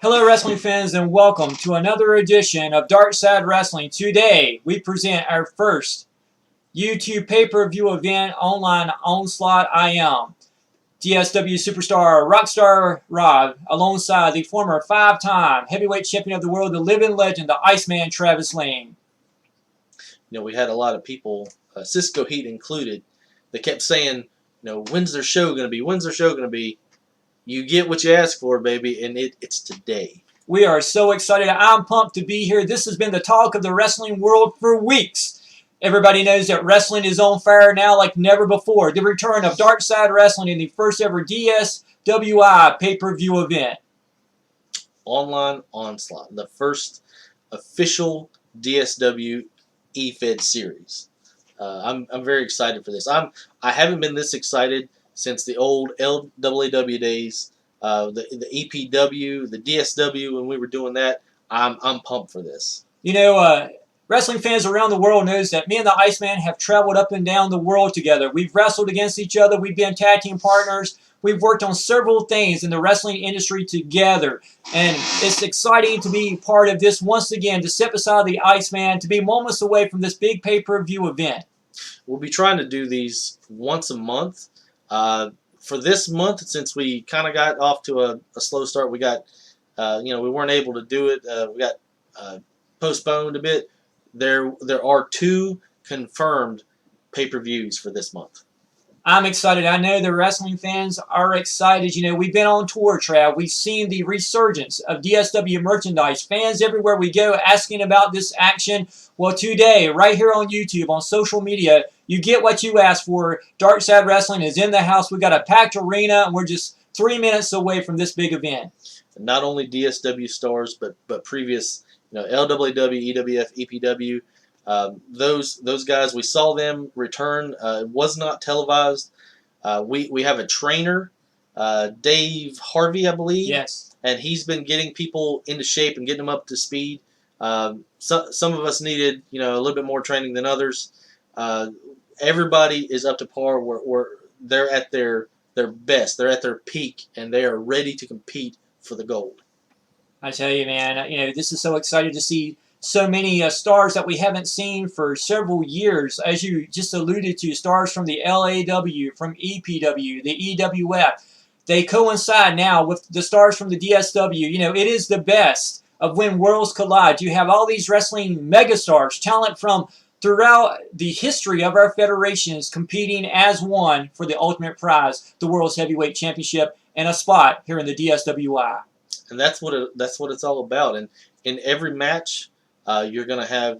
Hello, wrestling fans, and welcome to another edition of Dark Side Wrestling. Today, we present our first YouTube pay-per-view event online Onslaught. I am DSW superstar Rockstar Rob, alongside the former five-time heavyweight champion of the world, the living legend, the Iceman Travis Lane. We had a lot of people, Cisco Heat included, that kept saying, when's their show going to be? When's their show going to be? You get what you ask for, baby, and it's today. We are so excited. I'm pumped to be here. This has been the talk of the wrestling world for weeks. Everybody knows that wrestling is on fire now like never before. The return of Dark Side Wrestling in the first ever DSWI pay-per-view event. Online Onslaught, the first official DSW EFED series. I'm very excited for this. I haven't been this excited since the old LWW days, the EPW, the DSW. When we were doing that, I'm pumped for this. Wrestling fans around the world knows that me and the Iceman have traveled up and down the world together. We've wrestled against each other. We've been tag team partners. We've worked on several things in the wrestling industry together. And it's exciting to be part of this once again, to sit beside the Iceman, to be moments away from this big pay-per-view event. We'll be trying to do these once a month. For this month, since we kind of got off to a slow start, we got, we weren't able to do it. We got postponed a bit. There are two confirmed pay-per-views for this month. I'm excited. I know the wrestling fans are excited. We've been on tour, Trav. We've seen the resurgence of DSW merchandise. Fans everywhere we go asking about this action. Well, today, right here on YouTube, on social media, you get what you asked for. Dark Side Wrestling is in the house. We got a packed arena, and we're just 3 minutes away from this big event. Not only DSW stars, but previous, LWW, EWF, EPW. Those guys, we saw them return. It was not televised. We have a trainer, Dave Harvey, I believe. Yes. And he's been getting people into shape and getting them up to speed. Some of us needed, a little bit more training than others. Everybody is up to par. Where they're at their best. They're at their peak, and they are ready to compete for the gold. I tell you, man, this is so exciting to see so many stars that we haven't seen for several years. As you just alluded to, stars from the LAW, from EPW, the EWF. They coincide now with the stars from the DSW. It is the best of when worlds collide. You have all these wrestling megastars, talent from throughout the history of our federations competing as one for the ultimate prize, the World's Heavyweight Championship, and a spot here in the DSWI. And that's what it's all about. And in every match, you're gonna have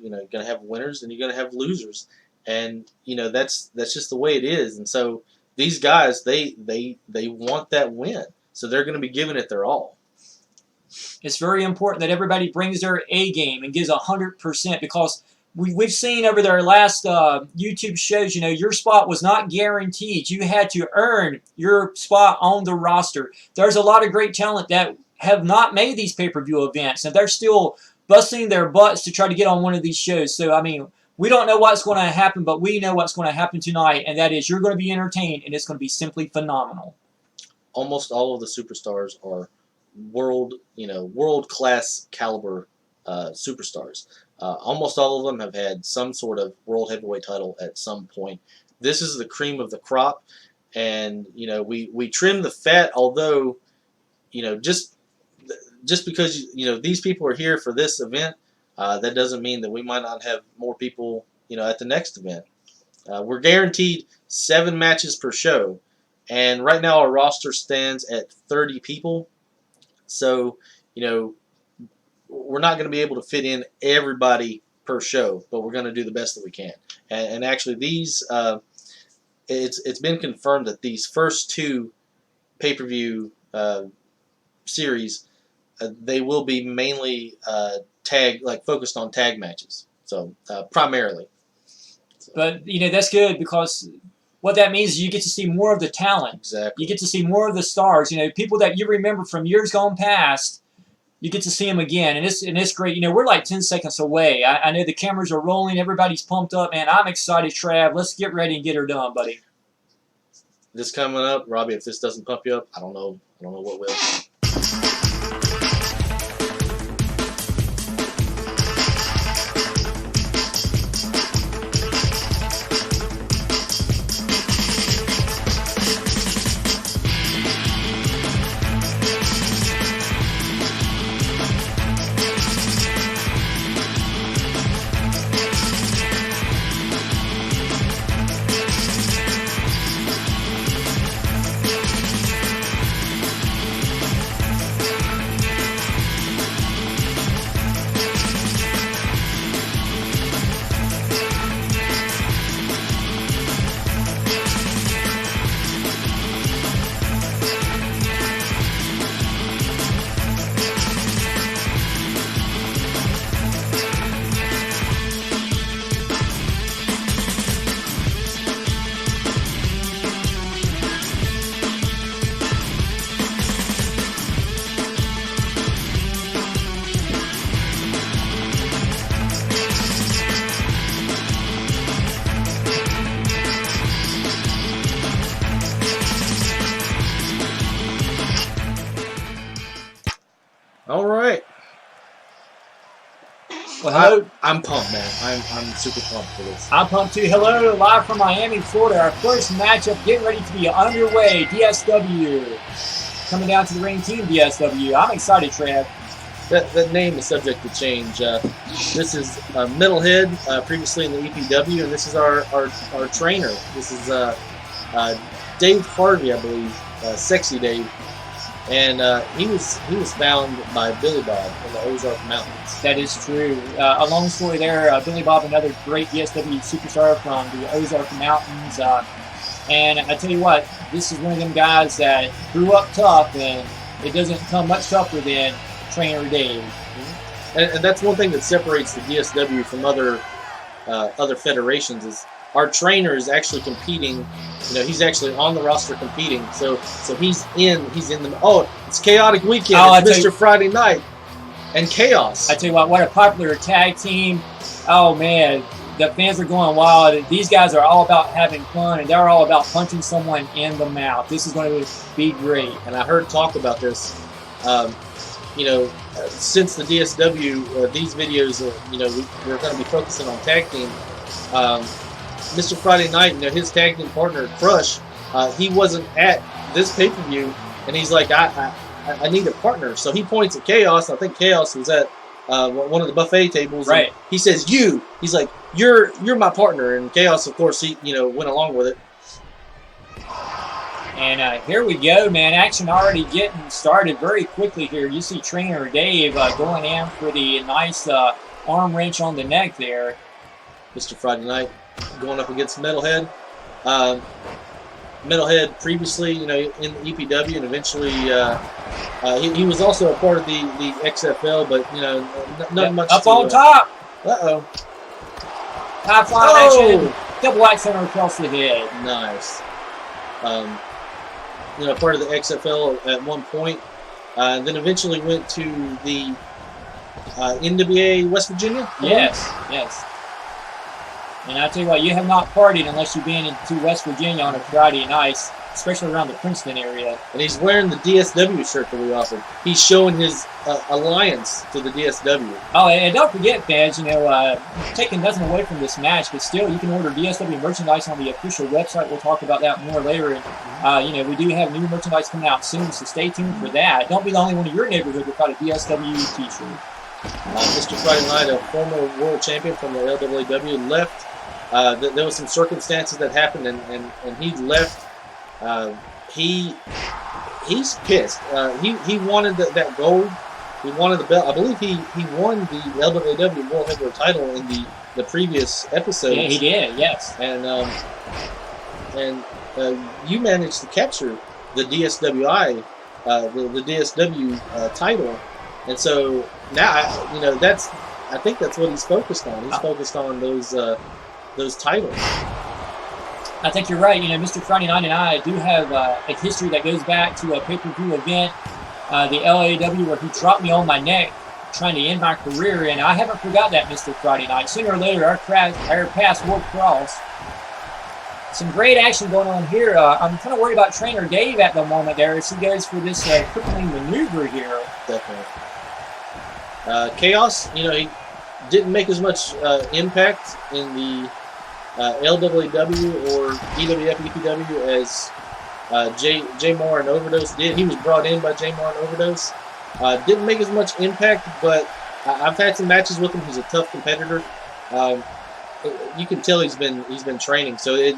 winners and you're gonna have losers, and that's just the way it is. And so these guys, they want that win, so they're gonna be giving it their all. It's very important that everybody brings their A game and gives 100%, because we've seen over their last YouTube shows, your spot was not guaranteed. You had to earn your spot on the roster. There's a lot of great talent that have not made these pay-per-view events, and they're still busting their butts to try to get on one of these shows. So, we don't know what's going to happen, but we know what's going to happen tonight, and that is you're going to be entertained, and it's going to be simply phenomenal. Almost all of the superstars are world-class caliber superstars. Almost all of them have had some sort of world heavyweight title at some point. This is the cream of the crop, and we trim the fat. Although, just because these people are here for this event, that doesn't mean that we might not have more people at the next event. We're guaranteed 7 matches per show, and right now our roster stands at 30 people. So we're not going to be able to fit in everybody per show, but we're going to do the best that we can. And actually, these it's been confirmed that these first 2 pay-per-view series, they will be mainly focused on tag matches. So primarily. But that's good, because what that means is you get to see more of the talent. Exactly. You get to see more of the stars. People that you remember from years gone past. You get to see them again, and it's great. We're like 10 seconds away. I know the cameras are rolling. Everybody's pumped up, man. I'm excited, Trav. Let's get ready and get her done, buddy. This coming up, Robbie. If this doesn't pump you up, I don't know what will. All right. Well, hello. I'm pumped, man. I'm super pumped for this. I'm pumped too. Hello, live from Miami, Florida. Our first matchup getting ready to be underway. DSW coming down to the ring, Team DSW. I'm excited, Trev. That name is subject to change. This is Metalhead, previously in the EPW, and this is our trainer. This is Dave Harvey, I believe, Sexy Dave, and he was found by Billy Bob in the Ozark Mountains. That is true. A long story there. Billy Bob, another great DSW superstar from the Ozark Mountains, and I tell you what, this is one of them guys that grew up tough, and it doesn't come much tougher than Trainer Dave. And that's one thing that separates the DSW from other federations is our trainer is actually competing. You know, he's actually on the roster competing. So he's in the. Oh, it's Chaotic Weekend. Oh, it's Mr. Friday Night and Chaos. I tell you what a popular tag team. Oh man, the fans are going wild. These guys are all about having fun, and they're all about punching someone in the mouth. This is going to be great. And I heard talk about this. Since the DSW, these videos, we're going to be focusing on tag team. Mr. Friday Night, his tag team partner, Crush, he wasn't at this pay-per-view, and he's like, I need a partner. So he points at Chaos. I think Chaos was at one of the buffet tables. Right. He says, he's like, you're my partner. And Chaos, of course, he, went along with it. And here we go, man. Action already getting started very quickly here. You see Trainer Dave going in for the nice arm wrench on the neck there. Mr. Friday Night going up against Metalhead. Metalhead previously, in the EPW, and eventually he was also a part of the XFL, but, not much. Up on top. Uh-oh. High fly action. Double axe center across the head. Nice. Part of the XFL at one point, and then eventually went to the NWA West Virginia. Yes. And I tell you what, you have not partied unless you've been into West Virginia on a Friday night, especially around the Princeton area. And he's wearing the DSW shirt that we offered. He's showing his alliance to the DSW. Oh, and don't forget, fans, taking nothing away from this match, but still, you can order DSW merchandise on the official website. We'll talk about that more later. And, we do have new merchandise coming out soon, so stay tuned for that. Don't be the only one in your neighborhood without a DSW t-shirt. Mr. Friday Night, a former world champion from the LWW, left. There was some circumstances that happened, and he left. He's pissed. He wanted that gold. He wanted the belt. I believe he won the LWW World Heavyweight title in the previous episode. Yeah, he did. Yes. And you managed to capture the DSWI, the DSW title, and so now I think that's what he's focused on. He's focused on those titles. I think you're right. Mr. Friday Night and I do have a history that goes back to a pay-per-view event, the LAW, where he dropped me on my neck trying to end my career, and I haven't forgot that, Mr. Friday Night. Sooner or later, our paths will cross. Some great action going on here. I'm kind of worried about Trainer Dave at the moment there as he goes for this crippling maneuver here. Definitely. Chaos, he didn't make as much impact in the LWW or EWF EPW as J Moore and Overdose did. He was brought in by J Moore and Overdose. Didn't make as much impact, but I've had some matches with him. He's a tough competitor. You can tell he's been training, so I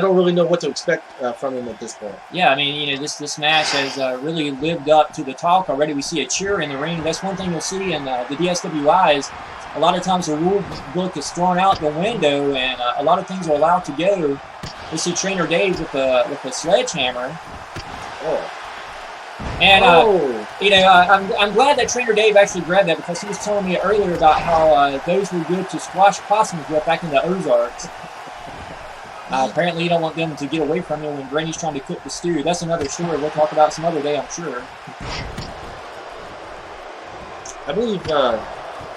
don't really know what to expect from him at this point. Yeah, I mean, this match has really lived up to the talk already. We see a cheer in the ring. That's one thing you'll see in the DSWI is a lot of times the rule book is thrown out the window, and a lot of things are allowed to go. We see Trainer Dave with a sledgehammer. Oh. And I'm glad that Trainer Dave actually grabbed that, because he was telling me earlier about how those were good to squash possums with back in the Ozarks. Apparently, you don't want them to get away from you when Granny's trying to cook the stew. That's another story we'll talk about some other day, I'm sure. I believe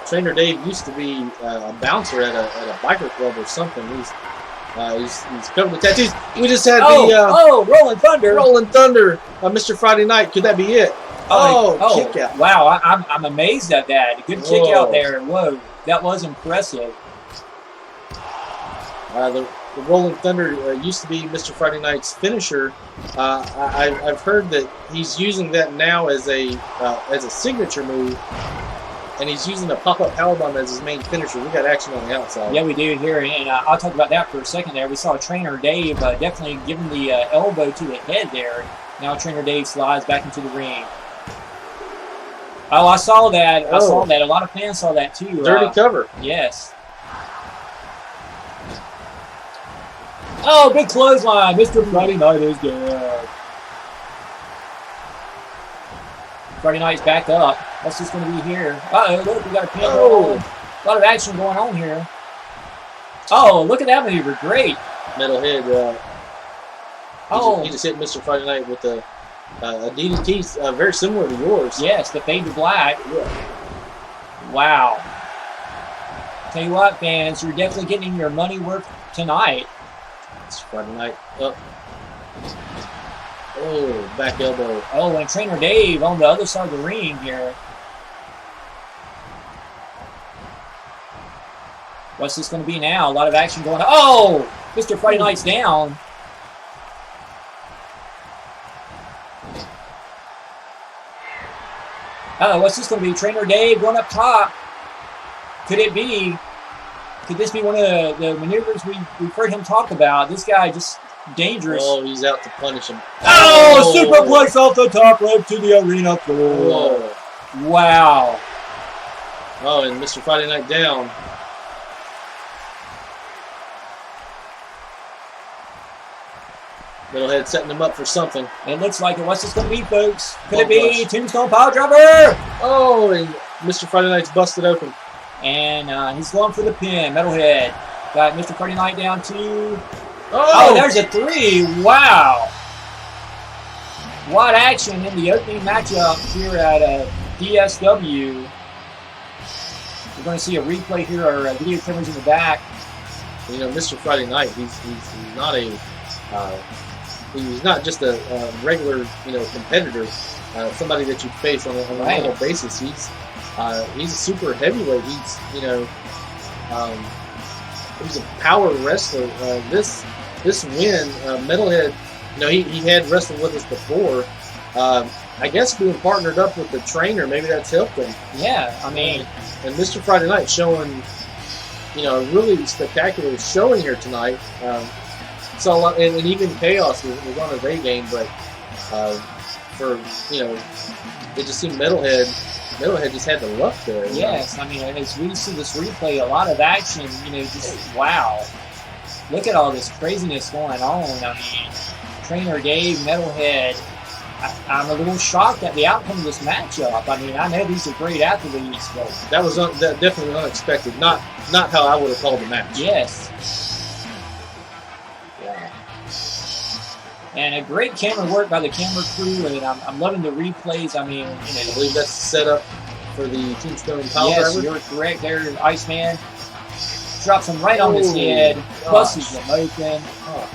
Trainer Dave used to be a bouncer at a biker club or something. He's covered with tattoos. We just had Rolling Thunder. Rolling Thunder. Mr. Friday Night. Could that be it? Kick out. Wow, I'm amazed at that. Good kick out there. Whoa, that was impressive. The Rolling Thunder used to be Mr. Friday Night's finisher. I've heard that he's using that now as a signature move, and he's using a pop-up powerbomb as his main finisher. We got action on the outside. Yeah, we do here, and I'll talk about that for a second there. We saw Trainer Dave definitely giving the elbow to the head there. Now Trainer Dave slides back into the ring. Oh, I saw that. I saw that. A lot of fans saw that too. Dirty cover. Yes. Oh, big clothesline. Mr. Friday Night is dead. Friday Night's back up. What's this going to be here? Uh-oh, look, we got a pin. A lot of action going on here. Oh, look at that maneuver. Great. Metalhead. He just hit Mr. Friday Night with a DDT very similar to yours. Yes, the fade to black. Yeah. Wow. Tell you what, fans, you're definitely getting your money worth tonight. It's Friday Night up. Oh, back elbow. Oh, and Trainer Dave on the other side of the ring here. What's this going to be now? A lot of action going on. Oh! Mr. Friday Night's down. Oh, what's this going to be? Trainer Dave going up top. Could it be? Could this be one of the maneuvers we've heard him talk about? This guy just dangerous. Oh, he's out to punish him. Oh, superplex off the top rope to the arena floor. Whoa. Wow. Oh, and Mr. Friday Night down. Metalhead setting him up for something. It looks like it. What's this going to be, folks? Could it be Tombstone Power Driver? Oh, and Mr. Friday Night's busted open. And he's going for the pin. Metalhead. Got Mr. Friday Night down to... Oh, there's a 3. Wow. What action in the opening matchup here at DSW. We're going to see a replay here, or video cameras in the back. You know, Mr. Friday Night, he's not a... he's not just a regular, competitor, somebody that you face on a normal basis. He's a super heavyweight. He's, he's a power wrestler. This win, Metalhead, he had wrestled with us before. I guess being partnered up with the trainer, maybe that's helped him. Yeah, I mean, and Mr. Friday Night showing, a really spectacular showing here tonight. So a lot, and even Chaos was on his A game, but it just seemed Metalhead just had the luck there. Yes, I mean, as we see this replay, a lot of action, just wow. Look at all this craziness going on. I mean, Trainer Dave, Metalhead, I'm a little shocked at the outcome of this matchup. I mean, I know these are great athletes, but... That was that definitely unexpected. Not how I would have called the match. Yes. And a great camera work by the camera crew, and I'm loving the replays. I mean, I believe that's set up for the Tombstone Power Yes, Driver. you're correct there, Iceman. Drops him right on his head, busts him open. Oh,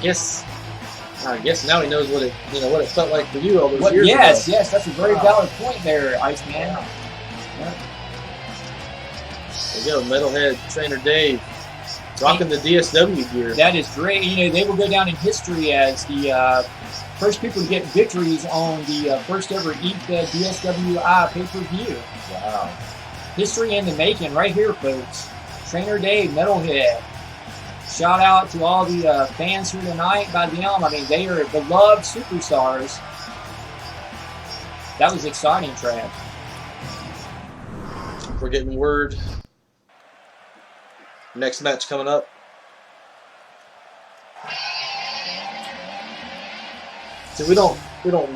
I guess now he knows what it felt like for you all those years ago. Yes, that's a very valid point there, Iceman. Yeah. There you go, Metalhead Trainer Dave. Rocking the DSW gear. That is great. They will go down in history as the first people to get victories on the first ever DSWI pay-per-view. Wow. History in the making right here, folks. Trainer Dave, Metalhead. Shout out to all the fans here tonight by them. I mean, they are beloved superstars. That was exciting, Trav. We're getting word. Next match coming up. So we don't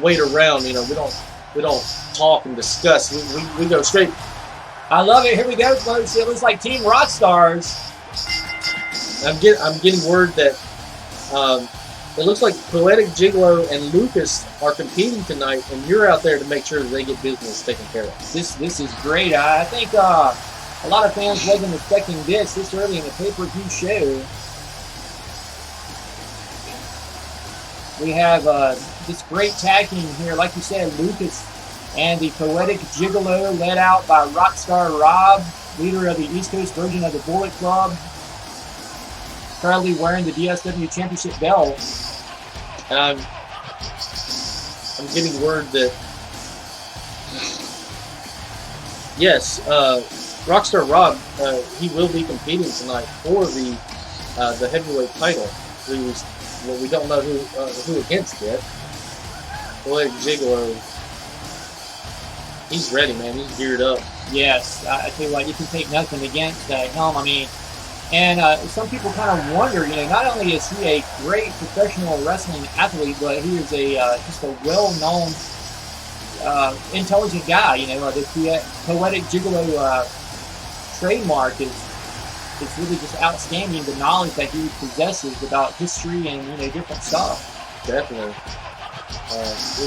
wait around, we don't talk and discuss. We go straight. I love it. Here we go, folks. It looks like Team Rockstars. I'm getting word that it looks like Poetic Gigolo and Lucas are competing tonight, and you're out there to make sure that they get business taken care of. This is great. I think a lot of fans wasn't expecting this early in the pay-per-view show. We have this great tag team here. Like you said, Lucas And the Poetic Gigolo, led out by Rockstar Rob, leader of the East Coast version of the Bullet Club, proudly wearing the DSW Championship belt. And I'm getting word that yes, Rockstar Rob, he will be competing tonight for the heavyweight title. Well, we don't know who against yet. Poetic Gigolo, he's ready, man. He's geared up. Yes, I tell you what, you can take nothing against him. I mean, and some people kind of wonder, not only is he a great professional wrestling athlete, but he is just a well-known, intelligent guy. The Poetic Gigolo trademark is really just outstanding. The knowledge that he possesses about history and different stuff. Definitely.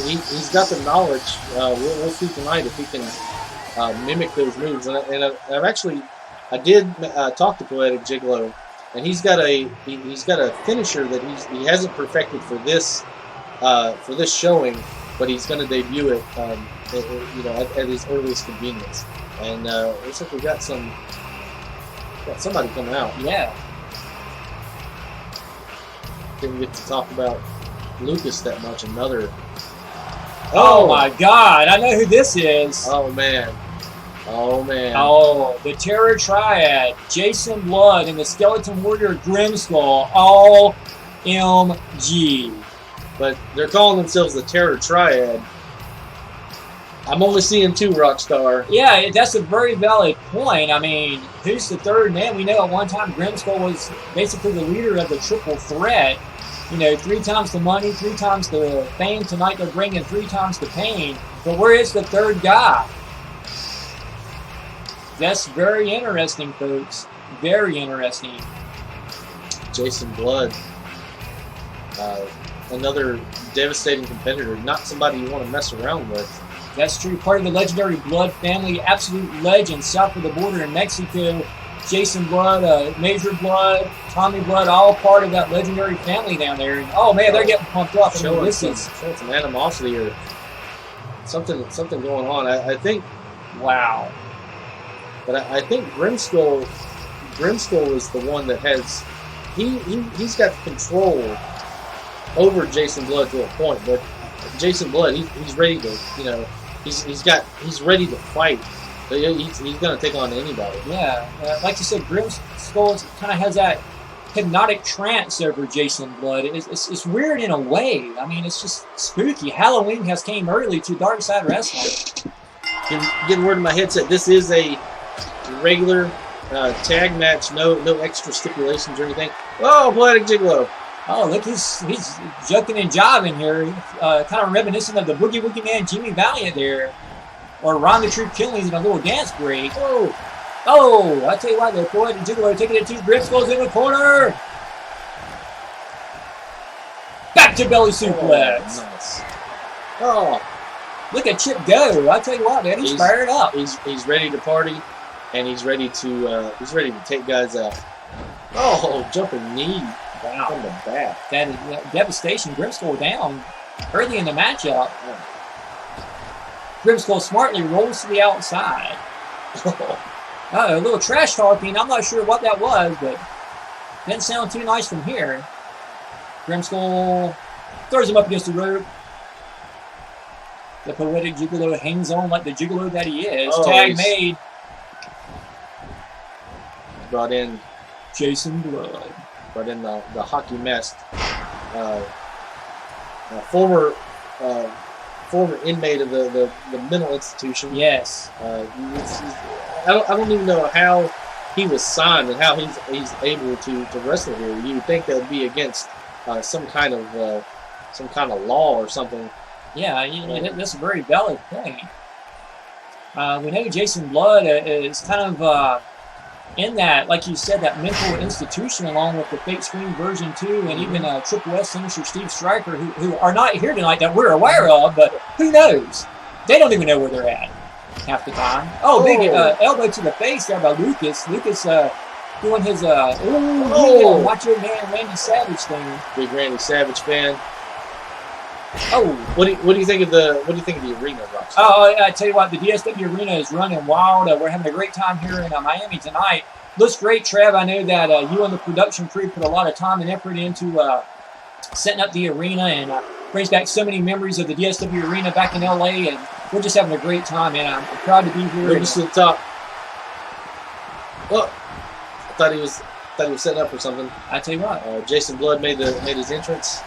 He's got the knowledge. We'll see tonight if he can mimic those moves. And I did talk to Poetic Gigolo, and he's got a finisher that he hasn't perfected for this showing, but he's going to debut it at his earliest convenience. And looks like we got somebody coming out. Yeah. Didn't get to talk about Lucas that much. Oh my God! I know who this is. Oh man. Oh the Terror Triad, Jason Blood and the Skeleton Warrior Grimskull, all MG. But they're calling themselves the Terror Triad. I'm only seeing 2, Rockstar. Yeah, that's a very valid point. I mean, who's the third man? We know at one time Grimskull was basically the leader of the Triple Threat. 3 times the money, 3 times the fame. Tonight they're bringing 3 times the pain. But where is the third guy? That's very interesting, folks. Very interesting. Jason Blood. Another devastating competitor. Not somebody you want to mess around with. That's true. Part of the legendary Blood family. Absolute legend south of the border in Mexico. Jason Blood, Major Blood, Tommy Blood, all part of that legendary family down there. And, oh man, they're getting pumped up. Showing some animosity or something going on. I think. Wow. But I think Grimskull is the one that has he's got control over Jason Blood to a point. But Jason Blood, he's ready to he's ready to fight. He's going to take on anybody. Yeah, like you said, Grimskull kind of has that hypnotic trance over Jason Blood. It's weird in a way. I mean, it's just spooky. Halloween has came early to Dark Side Wrestling. Getting word in my headset. This is a regular tag match. No extra stipulations or anything. Oh, Poetic Gigolo. Oh, look, he's juking and jiving here. Kind of reminiscent of the Boogie Woogie Man Jimmy Valiant there. Or Ron the Troop Killings in a little dance break. Oh, I tell you what, the Poetic Gigolo taking it to Grimskull's in the corner. Back to belly suplex. Nice. Oh, look at Chip go! I tell you what, man, he's fired up. He's ready to party, and he's ready to take guys out. Oh, jumping knee. Wow. From the back. That is devastation. Grimskull down early in the matchup. Grimskull smartly rolls to the outside. A little trash talking. I'm not sure what that was, but didn't sound too nice from here. Grimskull throws him up against the rope. The Poetic Gigolo hangs on like the gigolo that he is. Tag made. Brought in Jason Blood. Brought in the hockey mask. Former inmate of the mental institution. Yes. I don't even know how he was signed and how he's able to wrestle here. You would think that would be against some kind of law or something. Yeah, that's a very valid point. We know Jason Blood is kind of in that, like you said, that mental institution, along with the fake screen version 2, and even Triple S finisher Steve Stryker, who are not here tonight that we're aware of, but who knows? They don't even know where they're at half the time. Big elbow to the face there by Lucas. Lucas doing his Macho Man Randy Savage thing. Big Randy Savage fan. Oh, What do you think of the arena, Rockstar? oh! I tell you what, the DSW arena is running wild. We're having a great time here in Miami tonight. Looks great, Trev. I know that you and the production crew put a lot of time and effort into setting up the arena, and brings back so many memories of the DSW arena back in LA, and we're just having a great time, man. I'm proud to be here. We're just to the top. Oh, I thought he was setting up for something. I tell you what, Jason Blood made his entrance.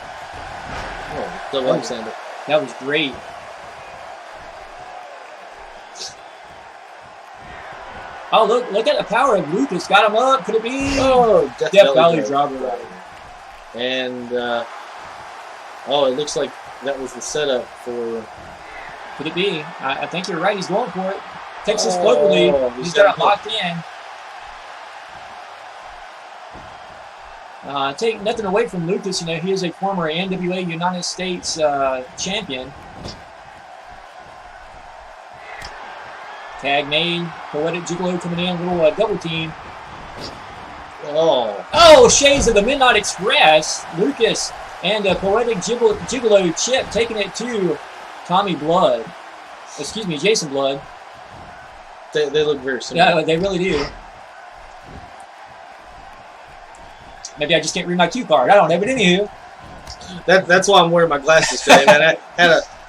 Oh, double Alexander. That was great. Oh, look at the power of Lucas. Got him up. Could it be? Oh, Death Valley driver. And it looks like that was the setup for. Could it be? I think you're right. He's going for it. Texas Cloverleaf. He's got it locked in. Take nothing away from Lucas. You know, he is a former NWA United States champion. Tag made. Poetic Gigolo coming in. Little double team. Oh, Shades of the Midnight Express. Lucas and Poetic Gigolo Chip taking it to Tommy Blood. Excuse me, Jason Blood. They look very similar. Yeah, they really do. Maybe I just can't read my cue card. I don't know, but anywho. That's why I'm wearing my glasses today, man. I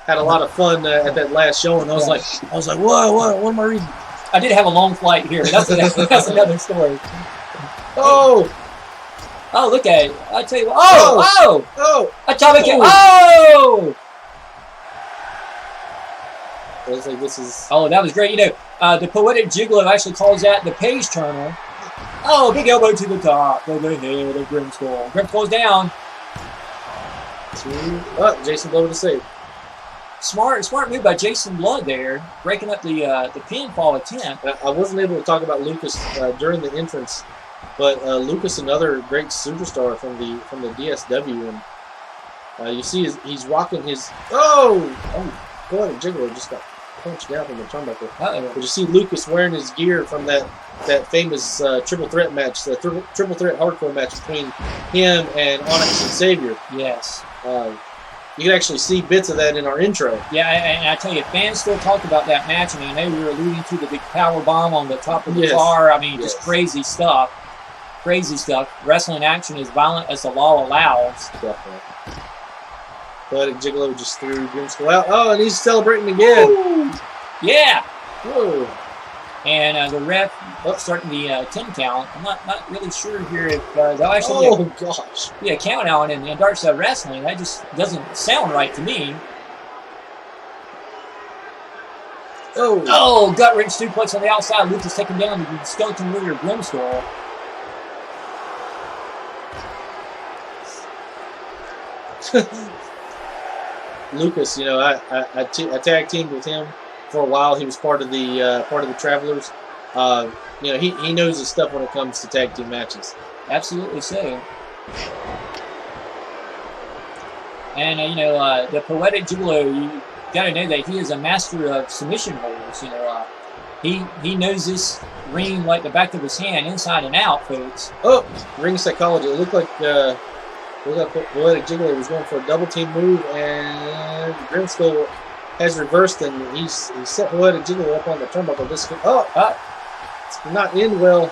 had a lot of fun at that last show, and I was like, what am I reading? I did have a long flight here. That's another story. Oh, look at it. I tell you what. Atomic. Oh. I was like, this is. Oh, that was great. You know, the Poetic Gigolo actually calls that the page turner. Oh, big elbow to the top of the head of Grimskull. Grimskull's down. Jason Blood with the save. Smart move by Jason Blood there, breaking up the pinfall attempt. I wasn't able to talk about Lucas during the entrance, but Lucas, another great superstar from the DSW, and you see he's rocking his boy, Gigolo just got punched down from the turnbuckle. But you see Lucas wearing his gear from that famous triple threat match, the triple threat hardcore match between him and Onyx and Xavier. Yes. You can actually see bits of that in our intro. Yeah, and I tell you, fans still talk about that match. I mean, they were alluding to the big power bomb on the top of the car. I mean, just crazy stuff. Crazy stuff. Wrestling action is violent as the law allows. Definitely. But Gigolo just threw Grimskull out. Oh, and he's celebrating again. Woo! Yeah. Whoa. And the ref starting the 10 count. I'm not really sure here if they'll actually be a count out in Dark Side Wrestling. That just doesn't sound right to me. Oh, gut wrench suplex on the outside. Lucas taking down the skeleton warrior Grimskull. Lucas, you know, I tag teamed with him for a while. He was part of the Travelers. You know, he knows his stuff when it comes to tag team matches. Absolutely so. And you know, the Poetic Gigolo, you got to know that he is a master of submission holds. You know, he knows this ring like the back of his hand, inside and out, folks. Oh, ring psychology. It looked like Poetic Gigolo was going for a double team move, and Grimskull has reversed, and he's set Poetic Gigolo up on the turnbuckle. It's not in well.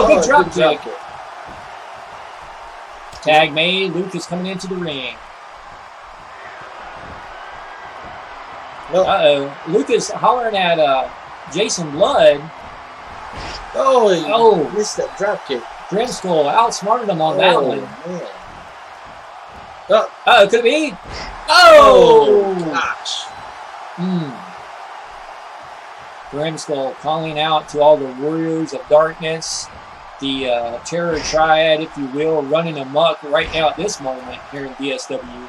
Big drop kick. Tag made. Lucas coming into the ring. Lucas hollering at Jason Blood. Oh, missed that drop kick. Grimskull outsmarted him on that one. Man. Could it be? Gosh. Grimskull calling out to all the Warriors of Darkness, the Terror Triad, if you will, running amok right now at this moment here in DSW.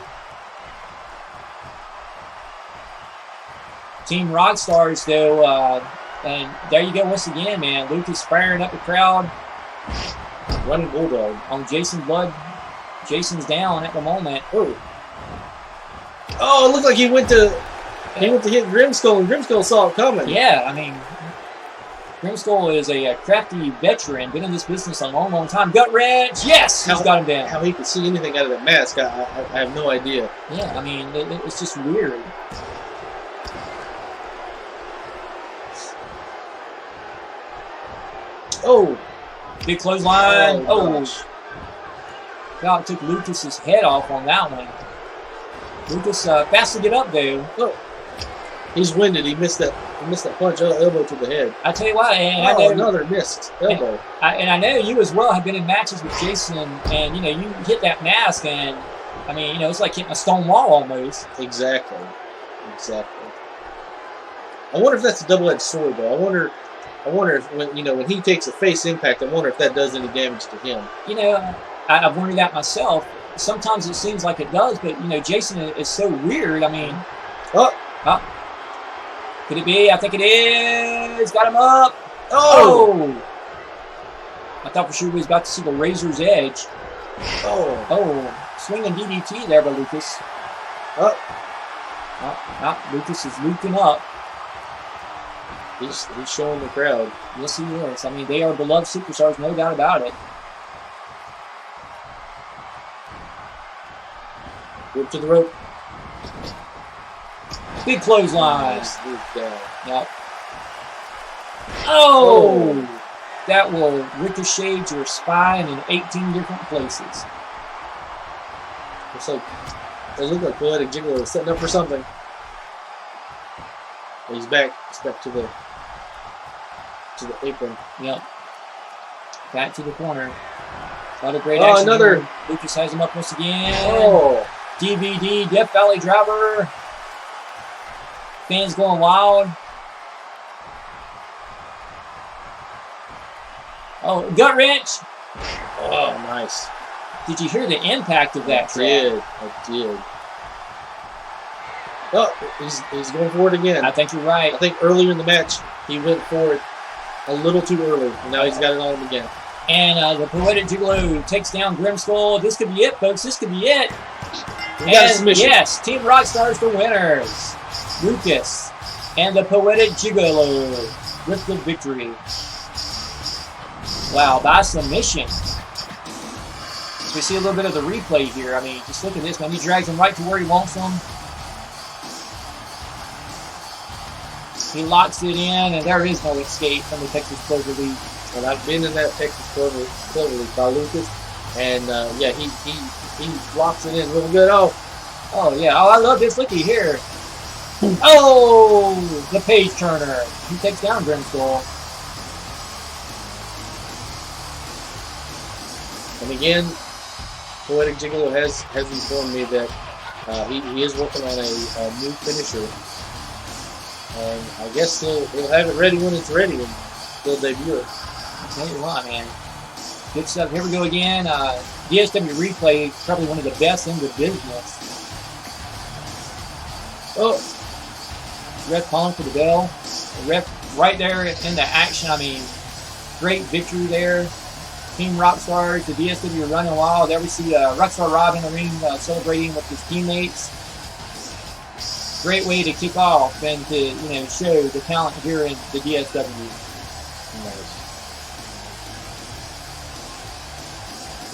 Team Rockstars, though, and there you go once again, man. Lucas firing up the crowd. Running Bulldog on Jason Blood. Jason's down at the moment. Oh, it looked like he went to hit Grimskull, and Grimskull saw it coming. Yeah, I mean, Grimskull is a crafty veteran, been in this business a long, long time. Gut wrench, yes, he's got him down. How he could see anything out of that mask, I have no idea. Yeah, I mean, it's just weird. Oh, big clothesline. Oh, gosh. God took Lucas's head off on that one. Lucas fast to get up though. Oh, he's winded. He missed that punch, elbow to the head. I tell you what, and I know another missed elbow. And I know you as well have been in matches with Jason, and you know you hit that mask, and I mean you know it's like hitting a stone wall almost. Exactly. I wonder if that's a double-edged sword though. I wonder if when he takes a face impact, I wonder if that does any damage to him. You know, I've wondered that myself. Sometimes it seems like it does, but you know Jason is so weird. I mean, could it be? I think it is. Got him up. Oh! I thought for sure we was about to see the razor's edge. Oh! Swinging DDT there by Lucas. Lucas is looping up. He's showing the crowd. Yes, he is. I mean, they are beloved superstars, no doubt about it. Whip to the rope. Big clothesline. Down. Yep. Oh! That will ricochet your spine in 18 different places. It looked like Poetic Gigolo was setting up for something. He's back. He's back to the apron. Yep. Back to the corner. A lot of great Oh, action. another. Here. Lucas has him up once again. Oh. DVD, Death Valley Driver. Fans going wild. Oh, gut wrench. Oh, nice. Did you hear the impact of that? I did. Oh, he's going for it again. I think you're right. I think earlier in the match, he went for it a little too early, and now he's got it on him again. And the Poetic Gigolo takes down Grimskull. This could be it, folks. This could be it. We got a submission. Yes, Team Rockstar's the winners. Lucas and the Poetic Gigolo with the victory. Wow, by submission. We see a little bit of the replay here. I mean, just look at this, man. He drags him right to where he wants him. He locks it in, and there is no escape from the Texas Cloverleaf. And I've been in that Texas Cloverleaf by Lucas, and yeah, he locks it in real good. Oh yeah. Oh, I love this. Looky here. Oh, the page turner. He takes down Grimskull. And again, Poetic Gigolo has informed me that he is working on a new finisher. And I guess he'll have it ready when it's ready, and he'll debut it. I'll tell you what, man. Good stuff. Here we go again. DSW replay, probably one of the best in the business. Oh, ref calling for the bell. The ref right there in the action. I mean, great victory there. Team Rockstar, the DSW running wild. There we see Rockstar Robbie in the ring celebrating with his teammates. Great way to kick off and to show the talent here in the DSW. Nice.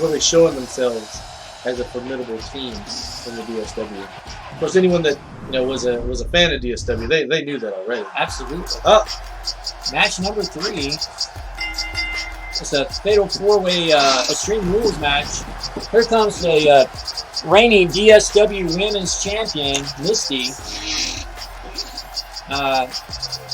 Really showing themselves as a formidable team in the DSW. Of course, anyone that was a fan of DSW, they knew that already. Absolutely. Match number 3. It's a fatal 4-way Extreme Rules match. Here comes the reigning DSW Women's Champion, Misty.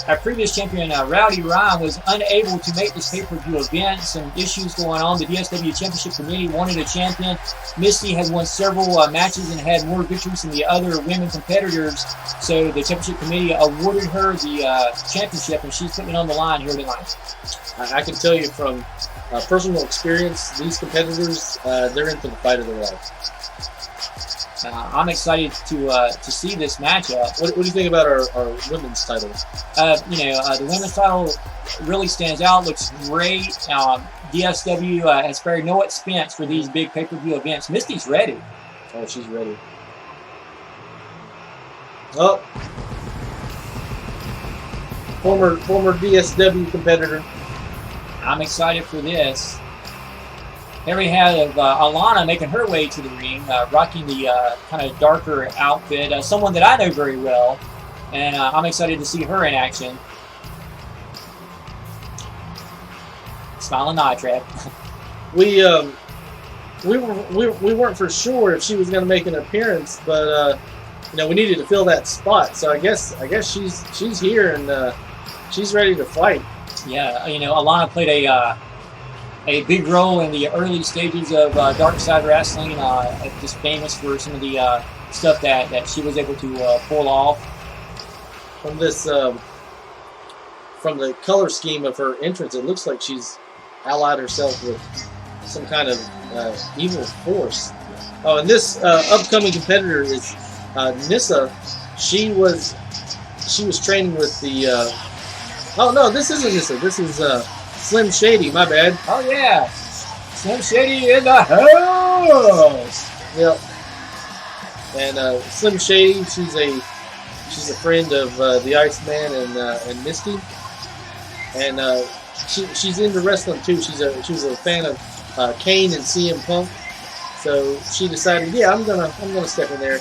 Our previous champion, Rowdy Ryan, was unable to make this pay-per-view event. Some issues going on. The DSW Championship Committee wanted a champion. Misty has won several matches and had more victories than the other women competitors. So the Championship Committee awarded her the championship, and she's putting it on the line here tonight. I can tell you from personal experience, these competitors, they're in for the fight of their life. I'm excited to see this matchup. What do you think about our women's title? The women's title really stands out. Looks great. DSW has spared no expense for these big pay-per-view events. Misty's ready. Oh, she's ready. Oh. former DSW competitor. I'm excited for this. Here we have Alana making her way to the ring, rocking the kind of darker outfit. Someone that I know very well, and I'm excited to see her in action. Smiling nod, Trev. We weren't for sure if she was going to make an appearance, but we needed to fill that spot. So I guess she's here and she's ready to fight. Yeah, Alana played a big role in the early stages of Dark Side Wrestling. Just famous for some of the stuff that she was able to pull off. From this, from the color scheme of her entrance, it looks like she's allied herself with some kind of evil force. Oh, and this upcoming competitor is Nissa. She was training with the. Oh no, this isn't Nissa. This is Slim Shady. My bad. Oh yeah, Slim Shady in the house. Yep. And Slim Shady, she's a friend of the Iceman and Misty, and she's into wrestling too. She's a fan of Kane and CM Punk, so she decided, yeah, I'm gonna step in there.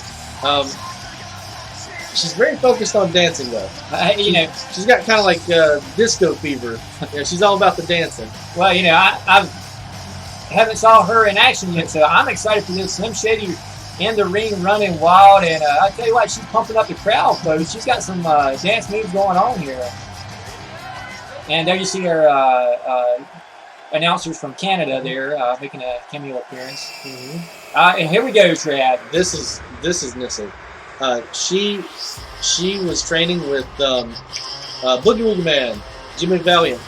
She's very focused on dancing though. She's got kind of like disco fever. She's all about the dancing. Well, I haven't saw her in action yet, so I'm excited for this. Slim Shady in the ring running wild, and I tell you what, she's pumping up the crowd, folks. She's got some dance moves going on here. And there you see our announcers from Canada there making a cameo appearance. Mm-hmm. And here we go, Trav. This is Nissa. She was training with Boogie Woogie Man, Jimmy Valiant,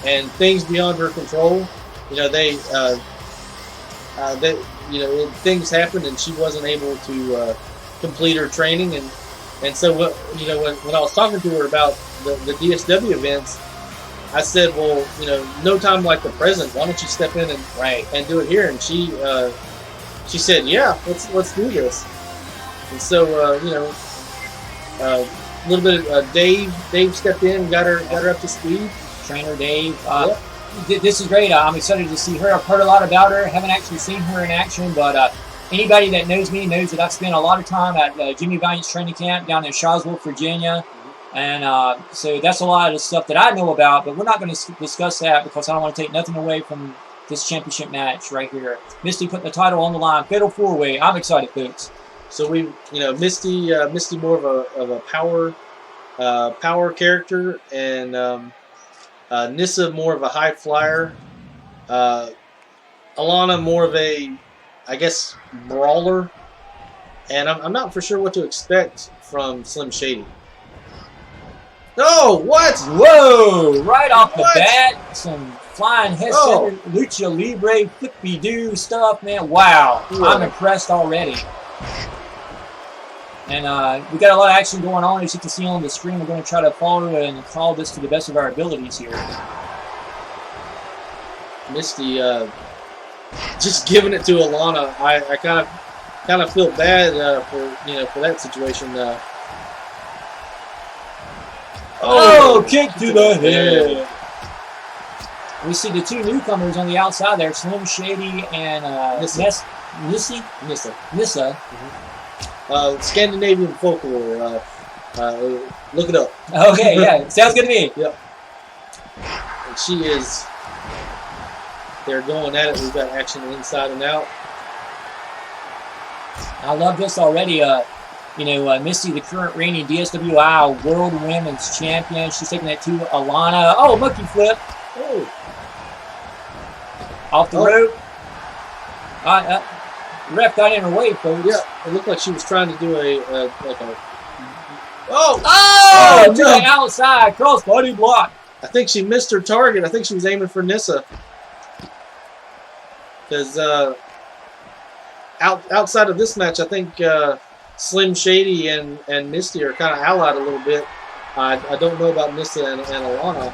and things beyond her control. Things happened and she wasn't able to complete her training, and so when I was talking to her about the DSW events, I said, well, no time like the present. Why don't you step in and do it here? And she said, yeah, let's do this. And so a little bit of Dave stepped in and got her up to speed. Trainer Dave. This is great. I'm excited to see her. I've heard a lot about her. Haven't actually seen her in action, but anybody that knows me knows that I've spent a lot of time at Jimmy Valiant's training camp down in Shawsville, Virginia. And so that's a lot of the stuff that I know about, but we're not going to discuss that because I don't want to take nothing away from this championship match right here. Misty putting the title on the line. Fatal 4-way. I'm excited, folks. So Misty more of a power character, and Nissa more of a high flyer. Alana more of a, I guess, brawler. And I'm not for sure what to expect from Slim Shady. No, what? Whoa! Right off the bat, some flying head center, lucha libre, flippy-doo stuff, man. Wow. Yeah. I'm impressed already. And we got a lot of action going on, as you can see on the screen. We're going to try to follow and call this to the best of our abilities here. Misty just giving it to Alana. I kind of feel bad for that situation. Kick to the head. We see the two newcomers on the outside there, Slim Shady and Nissa. Mm-hmm. Scandinavian folklore. Look it up. Okay, yeah, sounds good to me. Yep. And she is. They're going at it. We've got action inside and out. I love this already. Misty, the current reigning DSWI World Women's Champion. She's taking it to Alana. Oh, monkey flip. Oh. Off the rope. Ref got in her way, folks. Yeah, it looked like she was trying to do a to the outside crossbody block. I think she missed her target. I think she was aiming for Nissa. Because outside of this match, I think Slim Shady and Misty are kind of allied a little bit. I don't know about Nissa and Alana.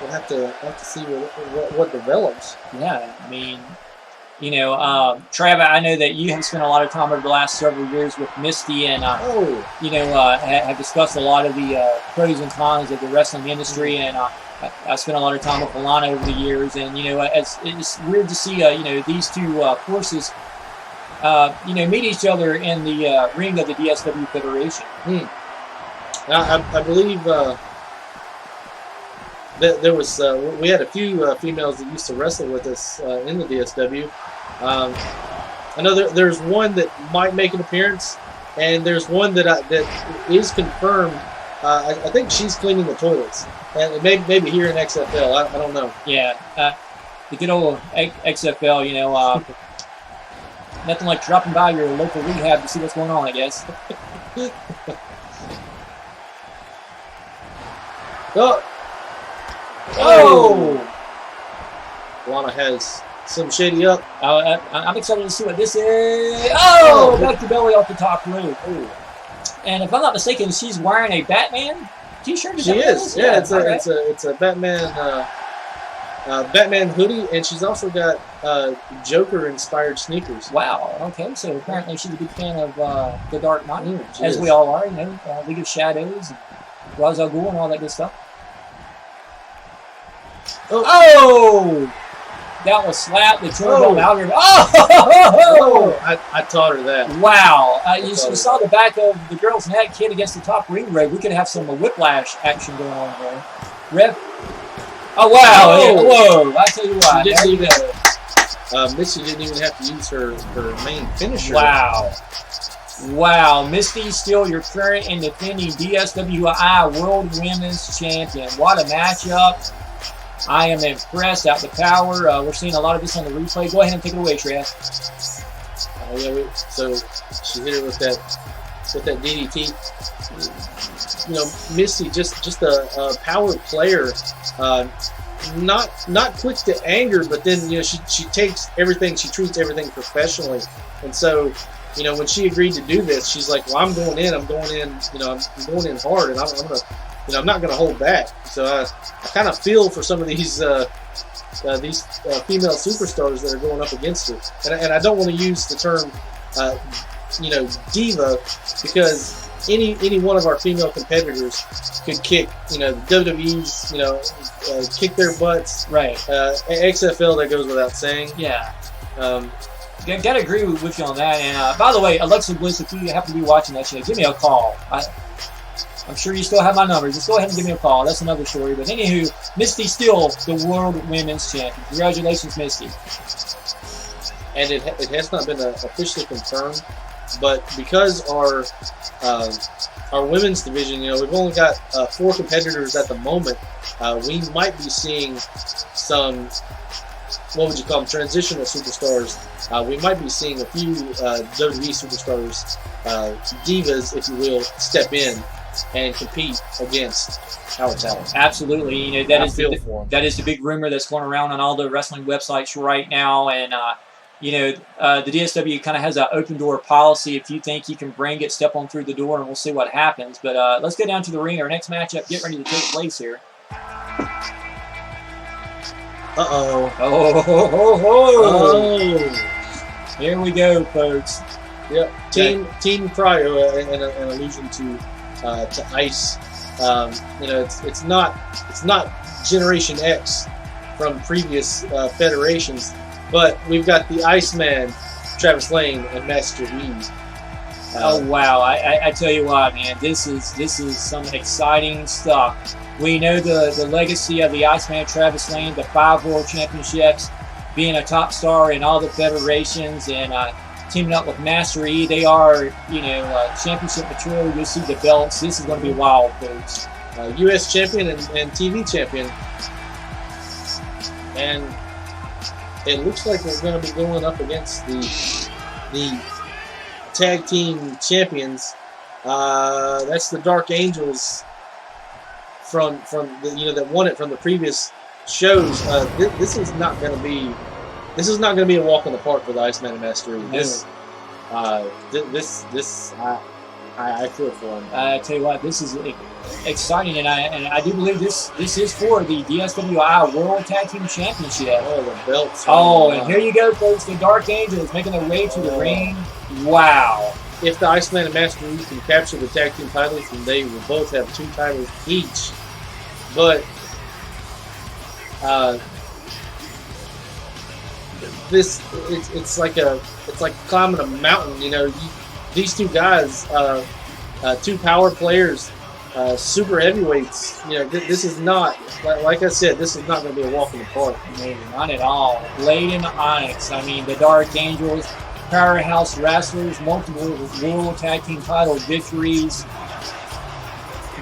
We'll have to see what develops. Yeah, I mean, Trav, I know that you have spent a lot of time over the last several years with Misty, and have discussed a lot of the pros and cons of the wrestling industry, and I spent a lot of time with Alana over the years, and it's weird to see these two forces meet each other in the ring of the DSW Federation. I believe there was we had a few females that used to wrestle with us in the DSW. I know there's one that might make an appearance, and there's one that is confirmed. I think she's cleaning the toilets, and maybe here in XFL. I don't know. Yeah, the good old XFL. Nothing like dropping by your local rehab to see what's going on, I guess. Oh! Lana has some shady up. I'm excited to see what this is. Oh! Back to belly off the top rope. Ooh. And if I'm not mistaken, she's wearing a Batman t-shirt. She is. Yeah, it's a Batman Batman hoodie, and she's also got Joker-inspired sneakers. Wow. Okay, so apparently she's a big fan of the Dark Knight, as we all are. League of Shadows, and Ra's al Ghul, and all that good stuff. Oh! That was slap the turbo out of her. Oh! I taught her that. Wow. You saw the back of the girl's neck hit against the top ring rig. We could have some whiplash action going on here. Ref. Oh, wow. Oh. Whoa. I tell you what. There you go. Misty didn't even have to use her main finisher. Wow. Wow. Misty, still your current and defending DSWI World Women's Champion. What a matchup. I am impressed at the power. We're seeing a lot of this on the replay. Go ahead and take it away, Trev. So she hit her with that DDT. Misty just a power player. Not quick to anger, but then she takes everything. She treats everything professionally, and so when she agreed to do this, she's like, well, I'm going in. I'm going in hard, and I'm gonna. I'm not going to hold back. So I kind of feel for some of these female superstars that are going up against her. And I don't want to use the term, diva, because any one of our female competitors could kick, the WWE's, kick their butts. Right. XFL, that goes without saying. Yeah. Gotta agree with you on that. And by the way, Alexa Bliss, if you happen to be watching that shit, give me a call. I'm sure you still have my number. Just go ahead and give me a call. That's another story. But anywho, Misty still the World Women's Champion. Congratulations, Misty. And it has not been officially confirmed, but because our women's division, we've only got 4 competitors at the moment. We might be seeing some, what would you call them, transitional superstars. We might be seeing a few WWE superstars, divas, if you will, step in and compete against our talent. Absolutely, that is the big rumor that's going around on all the wrestling websites right now, and the DSW kind of has an open door policy. If you think you can bring it, step on through the door, and we'll see what happens. But let's go down to the ring. Our next matchup, get ready to take place here. Oh! Here we go, folks. Yep. Team Cryo, an allusion to Ice. It's not Generation X from previous federations, but we've got the Iceman, Travis Lane, and Master E. Oh wow! I tell you what, man, this is some exciting stuff. We know the legacy of the Iceman, Travis Lane, the 5 World Championships, being a top star in all the federations, and teaming up with Master E. They are, championship material. You'll see the belts. This is going to be wild, folks. U.S. champion and TV champion. And it looks like we're going to be going up against the tag team champions. That's the Dark Angels from the, that won it from the previous shows. This is not going to be. This is not going to be a walk in the park for the Iceman and Master E. I feel for him. I tell you what, this is exciting, and I do believe this is for the DSWI World Tag Team Championship. Oh, the belts. Oh, and here you go, folks. The Dark Angels making their way to the ring. Wow. If the Iceman and Master Reed can capture the tag team titles, then they will both have 2 titles each. But it's like climbing a mountain. You know, these 2 guys, 2 power players, super heavyweights. You know, this is not, like I said, this is not going to be a walk in the park. Maybe not at all. Blade and Onyx. I mean, the Dark Angels, powerhouse wrestlers, multiple World Tag Team title victories.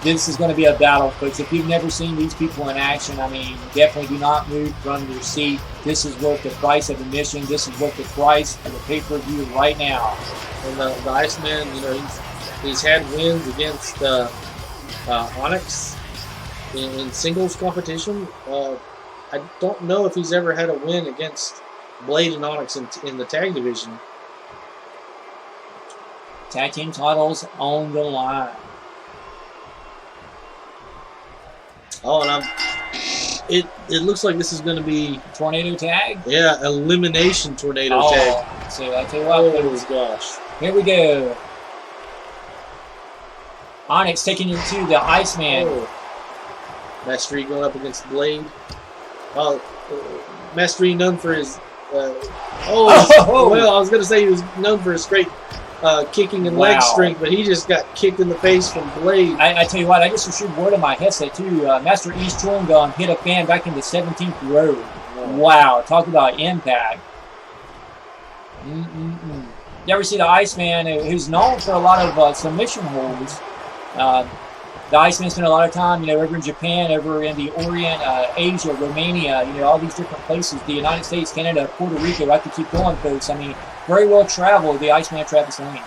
This is going to be a battle, folks. If you've never seen these people in action, I mean, definitely do not move from your seat. This is worth the price of admission. This is worth the price of the pay-per-view right now. And the Iceman, you know, he's had wins against Onyx in singles competition. I don't know if he's ever had a win against Blade and Onyx in the tag division. Tag team titles on the line. Oh, and it looks like this is going to be tornado tag. Yeah, elimination tornado tag. So I tell you what, oh gosh, here we go. Onyx taking you to the Iceman. Oh. Master E going up against Blade. Oh, Master E known for his. Well, I was going to say he was known for his great kicking and leg strength, but he just got kicked in the face from Blade. I tell you what, I just received word in my headset too. Master E's chewing gum hit a fan back in the 17th row. Wow, talk about impact. You ever see the Iceman, who's known for a lot of submission holds? The Iceman spent a lot of time, over in Japan, over in the Orient, Asia, Romania, all these different places. The United States, Canada, Puerto Rico. I could keep going, folks. I mean, very well traveled, the Iceman Travis Lane.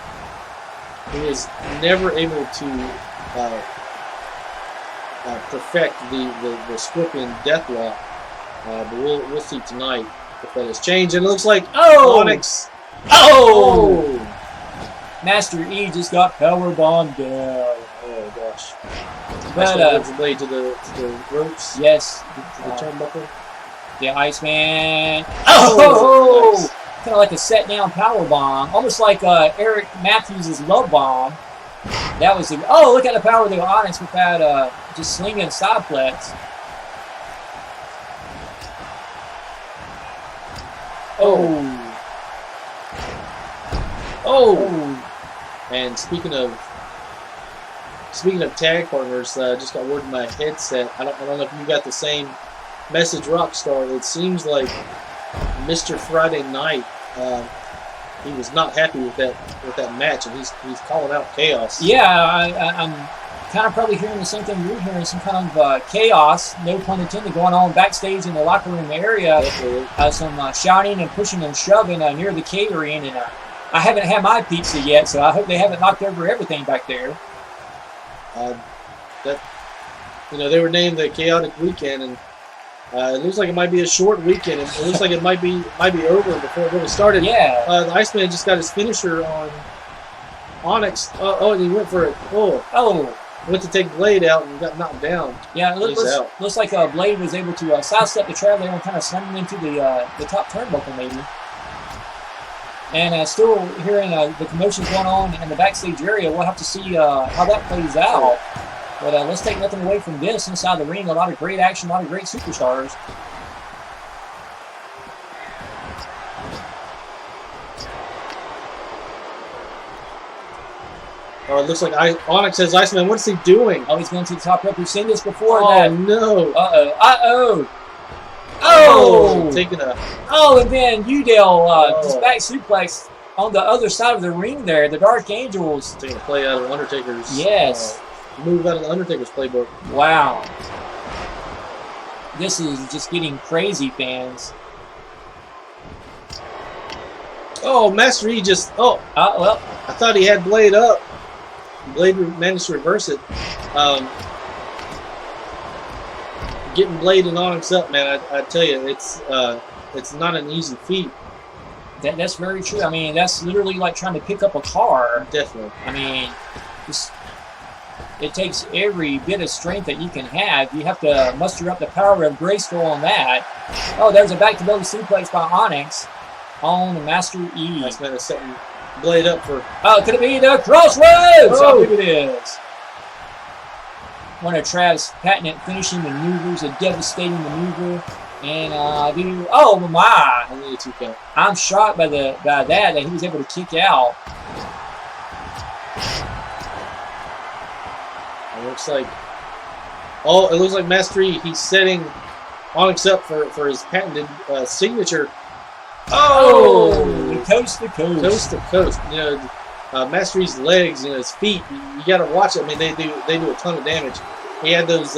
He was never able to perfect the Scorpion Deathlock, but we'll see tonight if that has changed. And it looks like Onyx. Oh! Master E just got powerbombed down. Oh gosh! But the blade to the ropes. Yes, to the turnbuckle. The Iceman. Oh! Nice. Kind of like a set down power bomb, almost like Eric Matthews' love bomb. That was the look at the power of the Onyx with that just slinging sideplex. Oh! And speaking of tag partners, just got word in my headset. I don't know if you got the same message, Rockstar. It seems like Mr. Friday Night, he was not happy with that match, and he's calling out chaos. Yeah, I'm kind of probably hearing the same thing you're hearing. Some kind of chaos, no pun intended, going on backstage in the locker room area. Some shouting and pushing and shoving near the catering, and I haven't had my pizza yet, so I hope they haven't knocked over everything back there. They were named the Chaotic Weekend, and it looks like it might be a short weekend. It looks like it might be over before it really started. Yeah. The Iceman just got his finisher on Onyx. And he went for it. Went to take Blade out and got knocked down. Yeah, looks like Blade was able to sidestep the Traveler and kind of slam him into the top turnbuckle maybe. And still hearing the commotions going on in the backstage area. We'll have to see how that plays out. But let's take nothing away from this. Inside the ring, a lot of great action, a lot of great superstars. Oh, it looks like Onyx says, Iceman, what's he doing? Oh, he's going to the top rope. We've seen this before. No. Taking a... and then Udell just back suplex on the other side of the ring there. The Dark Angels. Taking a play out of Undertaker's... Yes. Move out of the Undertaker's playbook. Wow. This is just getting crazy, fans. Oh, Master E just... I thought he had Blade up. Blade managed to reverse it. Getting Blade and Onyx up, man, I tell you, it's not an easy feat. That's very true. I mean, that's literally like trying to pick up a car. Definitely. I mean, it takes every bit of strength that you can have. You have to muster up the power of Grayskull on that. Oh, there's a back-to-belly suplex by Onyx on Master E. Iceman is setting Blade up for... Oh, could it be the Crossroads? Oh. I think it is. One of Trav's patented finishing maneuvers, a devastating maneuver. And oh my! Only a 2 count. I'm shocked by that he was able to kick out. It looks like Master E, he's setting Onyx up for his patented signature. Oh! Coast to coast. Coast to coast. You know, Master E's legs, you know, his feet. You got to watch it. I mean, they do a ton of damage. He had those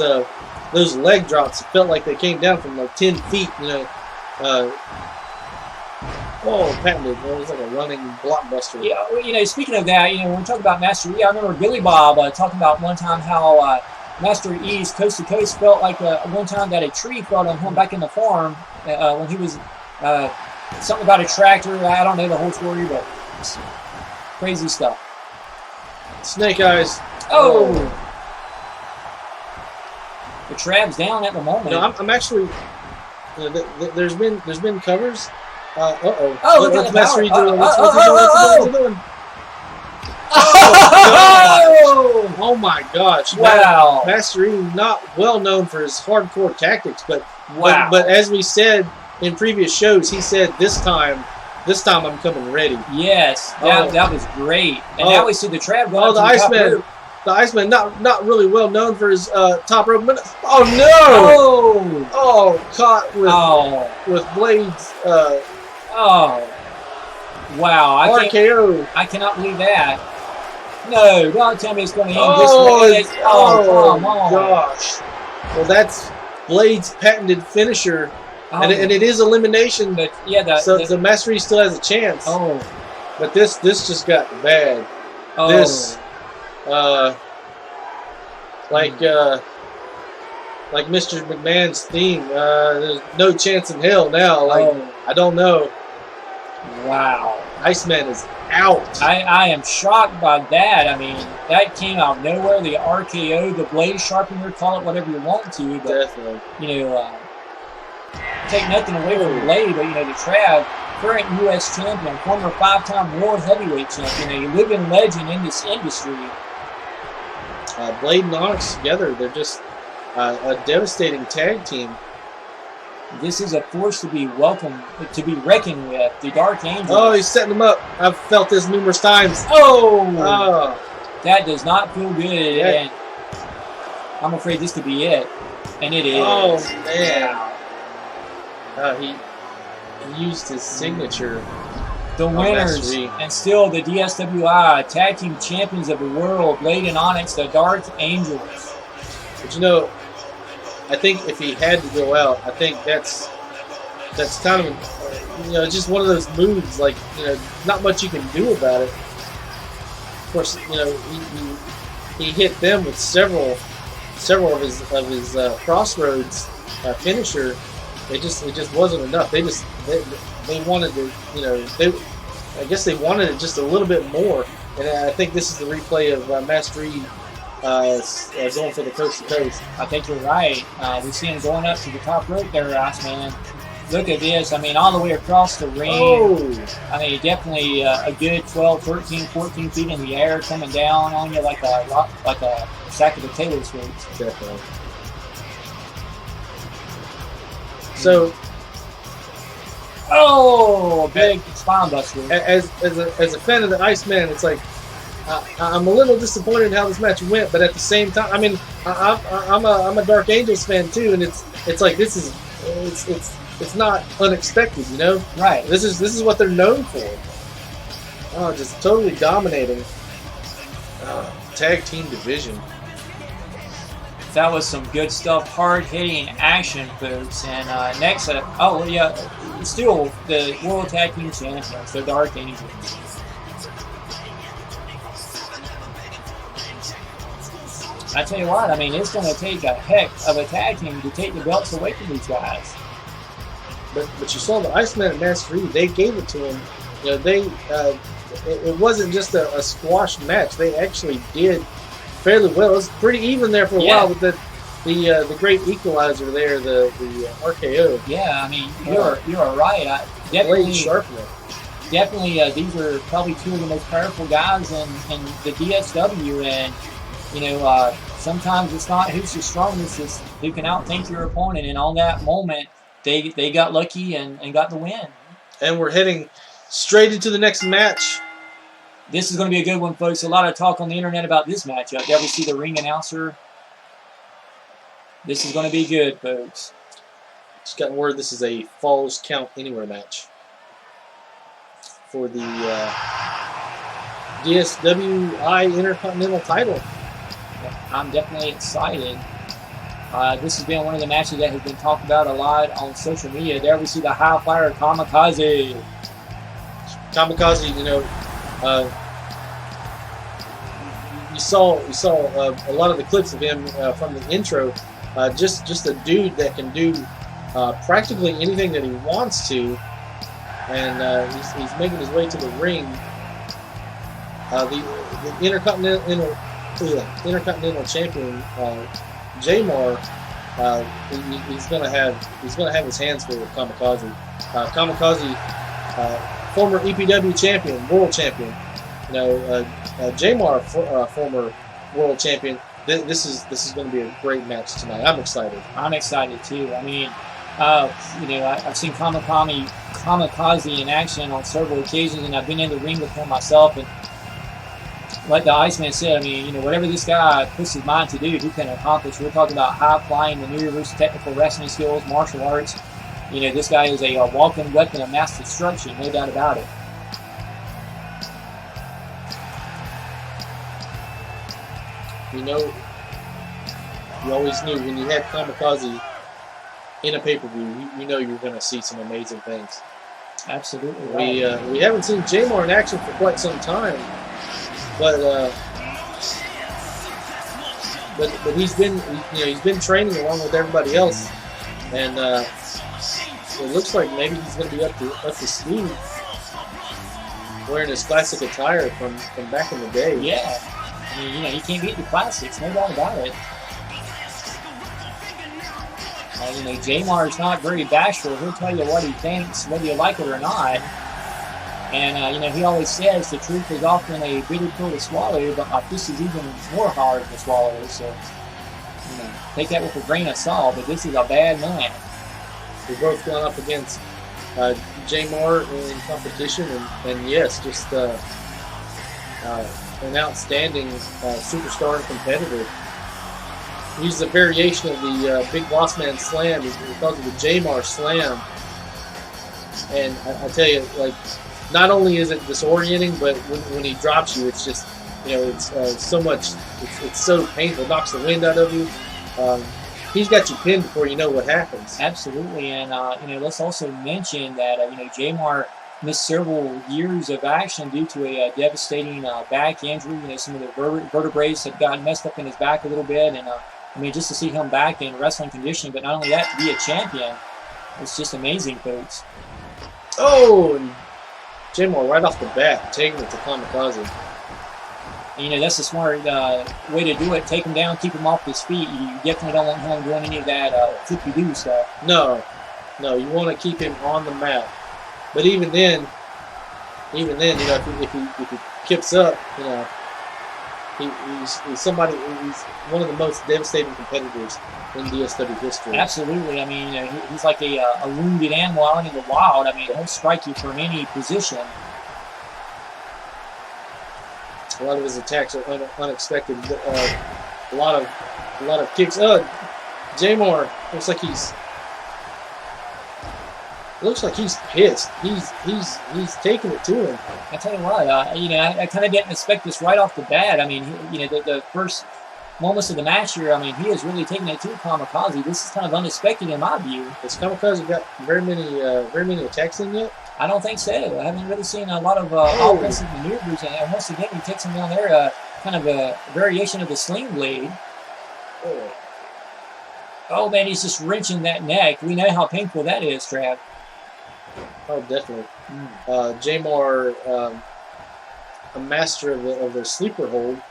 leg drops. It felt like they came down from like 10 feet. You know. Patented. It was like a running blockbuster. Yeah, you know, speaking of that, you know, when we talk about Master E, I remember Billy Bob talking about one time how Master E's Coast to Coast felt like one time that a tree fell on him back in the farm when he was something about a tractor. I don't know the whole story, but crazy stuff. Snake Eyes. Oh! The Trav's down at the moment. No, I'm actually. You know, there's been covers. Oh, what's Master E doing? What's he doing? Oh my gosh! Wow! Master E, not well known for his hardcore tactics, but wow! But as we said in previous shows, he said this time I'm coming ready. Yes, that was great. And now we see the Trav going the Iceman. The Iceman, not really well known for his top rope. Oh no! Oh, caught with Blade's. Oh, wow! RKO. I cannot believe that. No, don't tell me it's going to end this way. Oh, come on. Gosh. Well, that's Blade's patented finisher, and it is elimination. But yeah, so the Master E still has a chance. Oh, but this just got bad. Oh. This, like Mr. McMahon's theme. There's no chance in hell now. I don't know. Wow. Iceman is out. I am shocked by that. I mean, that came out of nowhere. The RKO, the blade sharpener, call it whatever you want to. But, definitely. You know, take nothing away from Blade, but, you know, the Trav, current U.S. champion, former 5-time world heavyweight champion, a living legend in this industry. Blade and Onyx together, they're just a devastating tag team. This is a force to be welcomed, to be reckoned with. The Dark Angels. Oh, he's setting them up. I've felt this numerous times. Oh! That does not feel good. Yeah. And I'm afraid this could be it. And it is. Oh, man. He used his signature. The winners, and still the DSWI Tag Team Champions of the World, Blade and Onyx, the Dark Angels. But you know, I think if he had to go out, I think that's kind of, you know, just one of those moves. Like, you know, not much you can do about it. Of course, you know, he hit them with several of his Crossroads finisher. It just wasn't enough. They wanted to, you know, I guess they wanted it just a little bit more. And I think this is the replay of Master E going for the coast to coast. I think you're right. We see him going up to the top rope there, Iceman. Look at this. I mean, all the way across the ring. Oh. I mean, definitely a good 12, 13, 14 feet in the air, coming down on you like a sack of potato sweets. Definitely. So. Oh, big spine buster. As a fan of the Iceman, it's like I'm a little disappointed in how this match went, but at the same time, I mean, I'm a Dark Angels fan too, and it's like this is it's not unexpected, you know? Right. This is what they're known for. Oh, just totally dominating. Tag team division. That was some good stuff, hard-hitting action, folks. And next, still the World Tag Team Champions, the Dark Angels. I tell you what, I mean, it's going to take a heck of a tag team to take the belts away from these guys. But you saw the Iceman and Master E, they gave it to him. You know, it wasn't just a squash match. They actually did fairly well. It was pretty even there for a while with the great equalizer there, the RKO. Yeah, I mean, you're right. Blade sharpener. Definitely, these are probably two of the most powerful guys in the DSW, and sometimes it's not who's the strongest, it's who can outthink your opponent. And on that moment, they got lucky and got the win. And we're heading straight into the next match. This is going to be a good one, folks. A lot of talk on the internet about this matchup. There we see the ring announcer. This is going to be good, folks. Just got word this is a Falls Count Anywhere match for the DSWI Intercontinental title. I'm definitely excited. This has been one of the matches that has been talked about a lot on social media. There we see the high flyer Kamikaze. Kamikaze, you saw a lot of the clips of him from the intro. Just a dude that can do practically anything that he wants to, and he's making his way to the ring. The Intercontinental Champion Jamar, he's gonna have his hands full with Kamikaze. Kamikaze, former EPW champion, world champion. Jamar, former world champion. This is going to be a great match tonight. I'm excited. I'm excited too. I mean, I've seen Kamikaze in action on several occasions, and I've been in the ring with him myself. And like the Iceman said, I mean, whatever this guy puts his mind to do, he can accomplish. We're talking about high-flying maneuvers, technical wrestling skills, martial arts. This guy is a walking weapon of mass destruction, no doubt about it. You always knew when you had Kamikaze in a pay-per-view, you know you're going to see some amazing things. Absolutely. We haven't seen Jamar in action for quite some time, but he's been training along with everybody else, and it looks like maybe he's going to be up to speed, wearing his classic attire from back in the day. Yeah. I mean, you can't beat the classics, no doubt about it. Jamar is not very bashful. He'll tell you what he thinks, whether you like it or not. And, he always says the truth is often a bitter pill to swallow, but this is even more hard to swallow. So, take that with a grain of salt, but this is a bad man. We've both gone up against Jamar in competition, and yes, just an outstanding superstar and competitor. He uses a variation of the Big Boss Man Slam. He calls it the Jamar Slam. And I tell you, not only is it disorienting, but when he drops you, it's just, it's so much, it's so painful. It knocks the wind out of you. He's got you pinned before you know what happens. Absolutely. And, let's also mention that, Jamar missed several years of action due to a devastating back injury. Some of the vertebrae had gotten messed up in his back a little bit, and just to see him back in wrestling condition, but not only that, to be a champion, it's just amazing, folks. Oh, and Jamar right off the bat taking it to Kamikaze. And, that's a smart way to do it. Take him down, keep him off his feet. You definitely don't want him doing any of that flippy-doo stuff. No, you want to keep him on the mat. But even then, if he kips up, he's one of the most devastating competitors in DSW history. Absolutely. I mean, he's like a wounded animal out in the wild. I mean, he'll strike you from any position. A lot of his attacks are unexpected. A lot of kicks. Jamar looks like he's pissed. He's taking it to him. I tell you what, I kind of didn't expect this right off the bat. I mean, the first moments of the match here, I mean, he is really taking it to Kamikaze. This is kind of unexpected in my view. Has Kamikaze got very many attacks in yet? I don't think so. I haven't really seen a lot of offensive maneuvers, and once again, he takes him down there, kind of a variation of the sling blade. Oh man, he's just wrenching that neck. We know how painful that is, Trav. Oh, definitely. Jamar a master of the sleeper hold.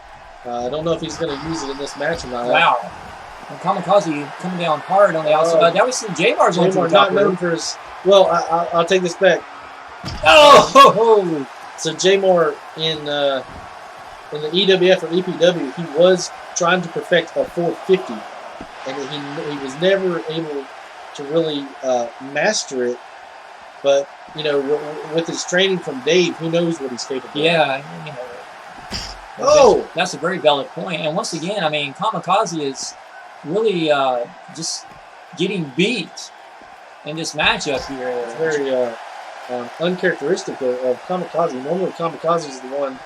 I don't know if he's going to use it in this match or not. Wow. And Kamikaze coming down hard on the outside. Now we see J-Mar's going to the not top known rope. for his. Well, I'll take this back. Oh! So J-Mar in the EWF or EPW, he was trying to perfect a 450, and he was never able to really master it. But you know, with his training from Dave, who knows what he's capable of? Yeah, you know. Oh, that's a very valid point. And once again, I mean, Kamikaze is really just getting beat in this matchup here. It's very uncharacteristic of Kamikaze. Normally, Kamikaze is the one.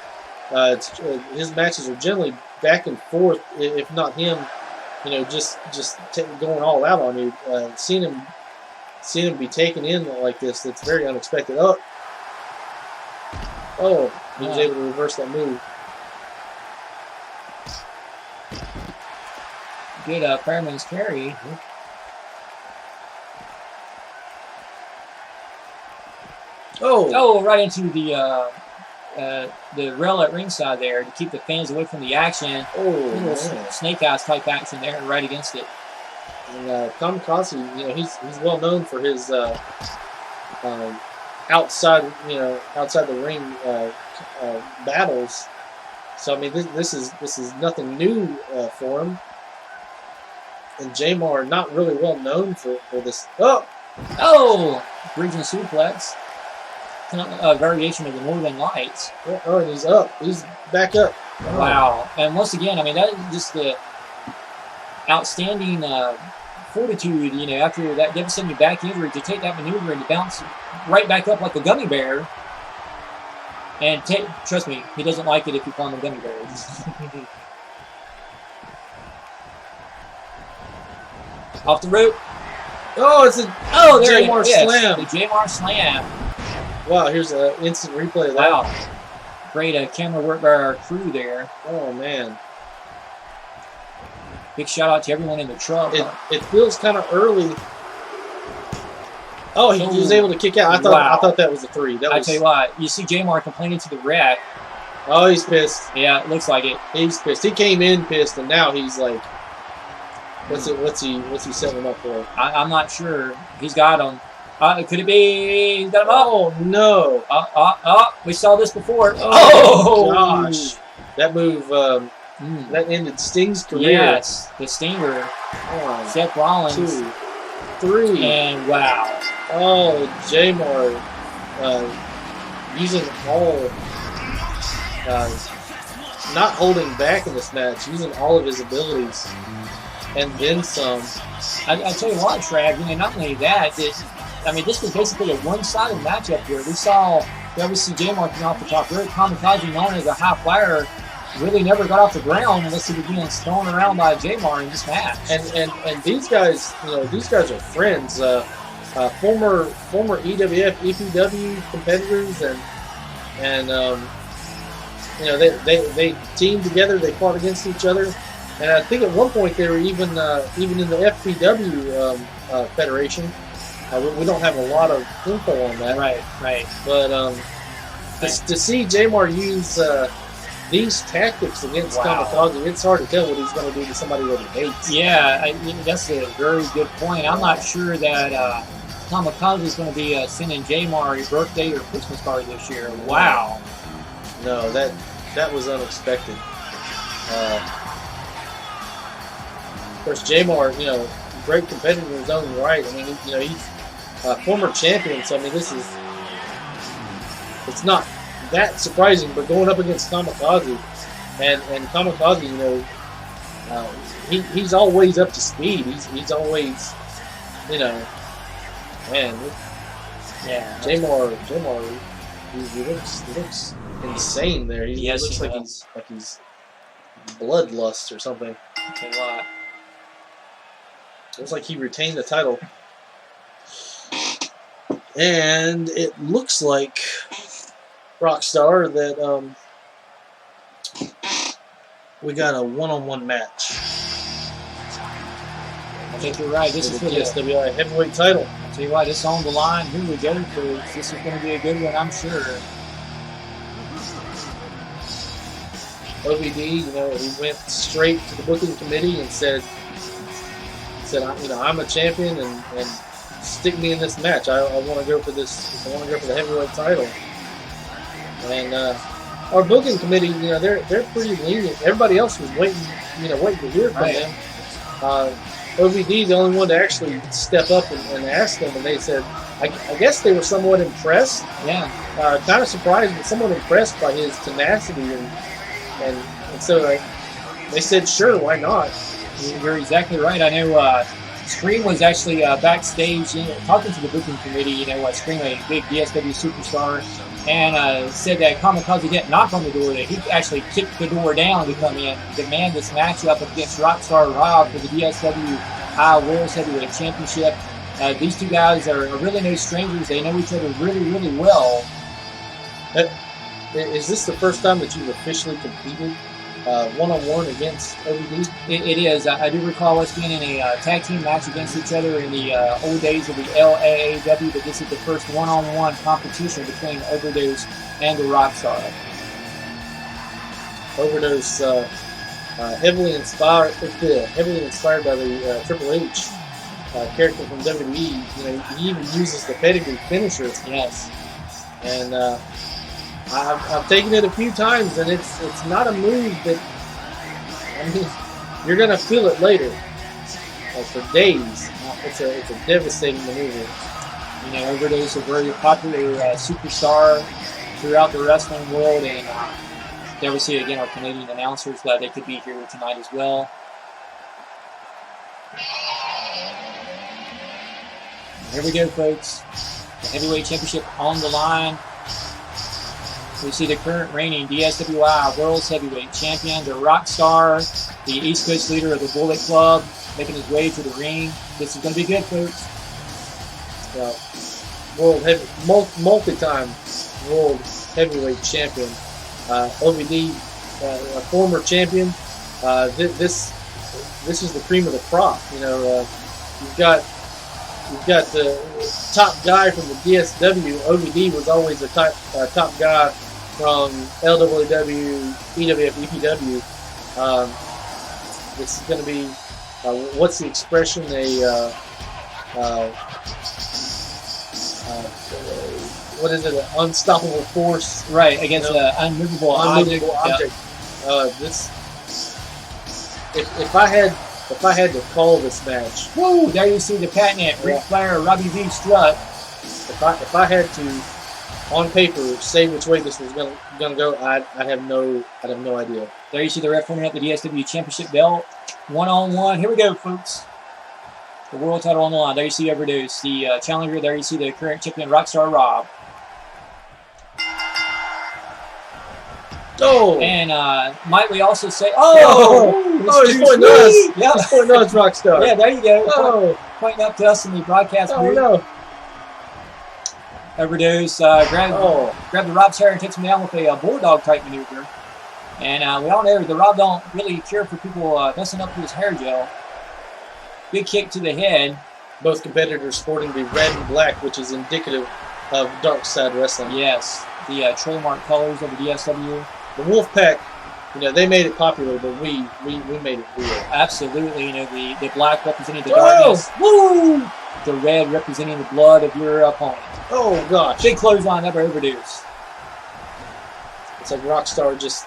His matches are generally back and forth, if not him, you know, just going all out on you. Seeing him be taken in like this, that's very unexpected. Oh, he was able to reverse that move. Good fireman's carry. Oh, right into the rail at ringside there to keep the fans away from the action. Oh, snake eyes type action there, right against it. And Kamikaze, you know, he's well known for his outside the ring battles. So I mean, this is nothing new for him. And J-Mar not really well known for this. Oh, Bridging suplex. A variation of the Northern Lights. Oh, and he's up. He's back up. Oh. Wow. And once again, I mean, that is just the outstanding fortitude, you know, after that devastating back injury, to take that maneuver and to bounce right back up like a gummy bear. And trust me, he doesn't like it if you call him a gummy bear. Off the rope. Oh, it's a J-Mar slam. The J-Mar slam. Wow, here's an instant replay of that. Wow. Great camera work by our crew there. Oh, man. Big shout out to everyone in the truck. It feels kind of early. Oh, he was able to kick out. I thought that was a 3. I tell you what, you see J-Mar complaining to the ref. Oh, he's pissed. Yeah, it looks like it. He's pissed. He came in pissed, and now he's like, what's he setting him up for? I'm not sure. He's got him. Could it be? He's got him up. Oh no! We saw this before. Oh gosh! That move that ended Sting's career. Yes, the Stinger. Seth Rollins. 2, 3, and wow! Oh, J-Mar using all, not holding back in this match, using all of his abilities, and then some. I tell you what, Trav. You know, not only that, I mean, this was basically a one-sided matchup here. We saw obviously J-Mar coming off the top rope. Kamikaze, known as a high flyer, really never got off the ground unless he was being thrown around by J-Mar in this match. And these guys, you know, these guys are friends. Former EWF, EPW competitors, and you know, they teamed together. They fought against each other, and I think at one point they were even in the FPW federation. We don't have a lot of info on that. Right. But to see J-Mar use these tactics against Kamikaze, it's hard to tell what he's going to do to somebody that he hates. Yeah, that's a very good point. I'm not sure that Kamikaze is going to be sending J-Mar a birthday or Christmas card this year. Wow. No, that was unexpected. Of course, J-Mar, you know, great competitor in his own right. I mean, you know, he's former champion, so I mean, it's not that surprising, but going up against Kamikaze, and Kamikaze, you know, he's always up to speed. He's always, you know, man. Yeah. J-Mar, he looks insane there. He looks like he's bloodlust or something. A lot. Looks like he retained the title. And it looks like Rockstar that we got a one-on-one match. I think you're right. This is for the SWI heavyweight title. I'll tell you what, this is on the line. Who we go to? This is going to be a good one, I'm sure. OVD, he went straight to the booking committee and said, I'm a champion and stick me in this match. I want to go for this. I want to go for the heavyweight title. And our booking committee, they're pretty lenient. Everybody else was waiting to hear from them. OVD, the only one to actually step up and ask them, and they said, I guess they were somewhat impressed. Yeah. Kind of surprised, but somewhat impressed by his tenacity, and so they said, sure, why not? You're exactly right. I know Scream was actually backstage talking to the booking committee. Scream, a big DSW superstar, and said that Kamikaze didn't knock on the door, that he actually kicked the door down to come in and demand this matchup against Rockstar Rob for the DSW World Heavyweight Championship. These two guys are really no strangers. They know each other really, really well. Is this the first time that you've officially competed one-on-one against OVD? It is. I do recall us being in a tag team match against each other in the old days of the LAAW, but this is the first one-on-one competition between Overdose and the Rockstar. Overdose, heavily inspired by the Triple H character from WWE. He even uses the pedigree finisher. Yes. And I've taken it a few times, and it's not a move that, you're gonna feel it later, for days. It's a devastating maneuver. Overdose is a very popular superstar throughout the wrestling world, and there we see again our Canadian announcers glad they could be here tonight as well. Here we go, folks. The heavyweight championship on the line. We see the current reigning DSWI World Heavyweight Champion, the Rockstar, the East Coast leader of the Bullet Club, making his way to the ring. This is going to be good, folks. Multi-time World Heavyweight Champion, OVD, a former champion. This is the cream of the crop. You've got the top guy from the DSW. OVD was always a top guy from LWW, EWF, EPW. This is going to be, what's the expression? What is it? An unstoppable force, right? Against an unmovable object. Yep. If I had to call this match, whoa! There you see the patented Ric Flair Robbie V strut. If I had to, on paper, say which way this was gonna go, I'd have no idea. There you see the ref forming up the DSW Championship belt, 1-on-1. Here we go, folks. The world title on the line. There you see Overdose, the challenger. There you see the current champion Rockstar Rob. Oh! And might we also say, he's pointing to us. Yeah, he's pointing to us, Rockstar. Yeah, there you go. Oh. Pointing up to us in the broadcast booth. No. Overdose grab the Rob's hair and takes him down with a bulldog type maneuver. And we all know the Rob don't really care for people messing up his hair gel. Big kick to the head. Both competitors sporting the red and black, which is indicative of Dark Side Wrestling. Yes, the trademark colors of the DSW. The Wolfpack, they made it popular, but we made it real. Absolutely, the black representing the darkness. Woo! The red representing the blood of your opponent. Oh gosh! Big clothesline up Overdose. It's like Rockstar just.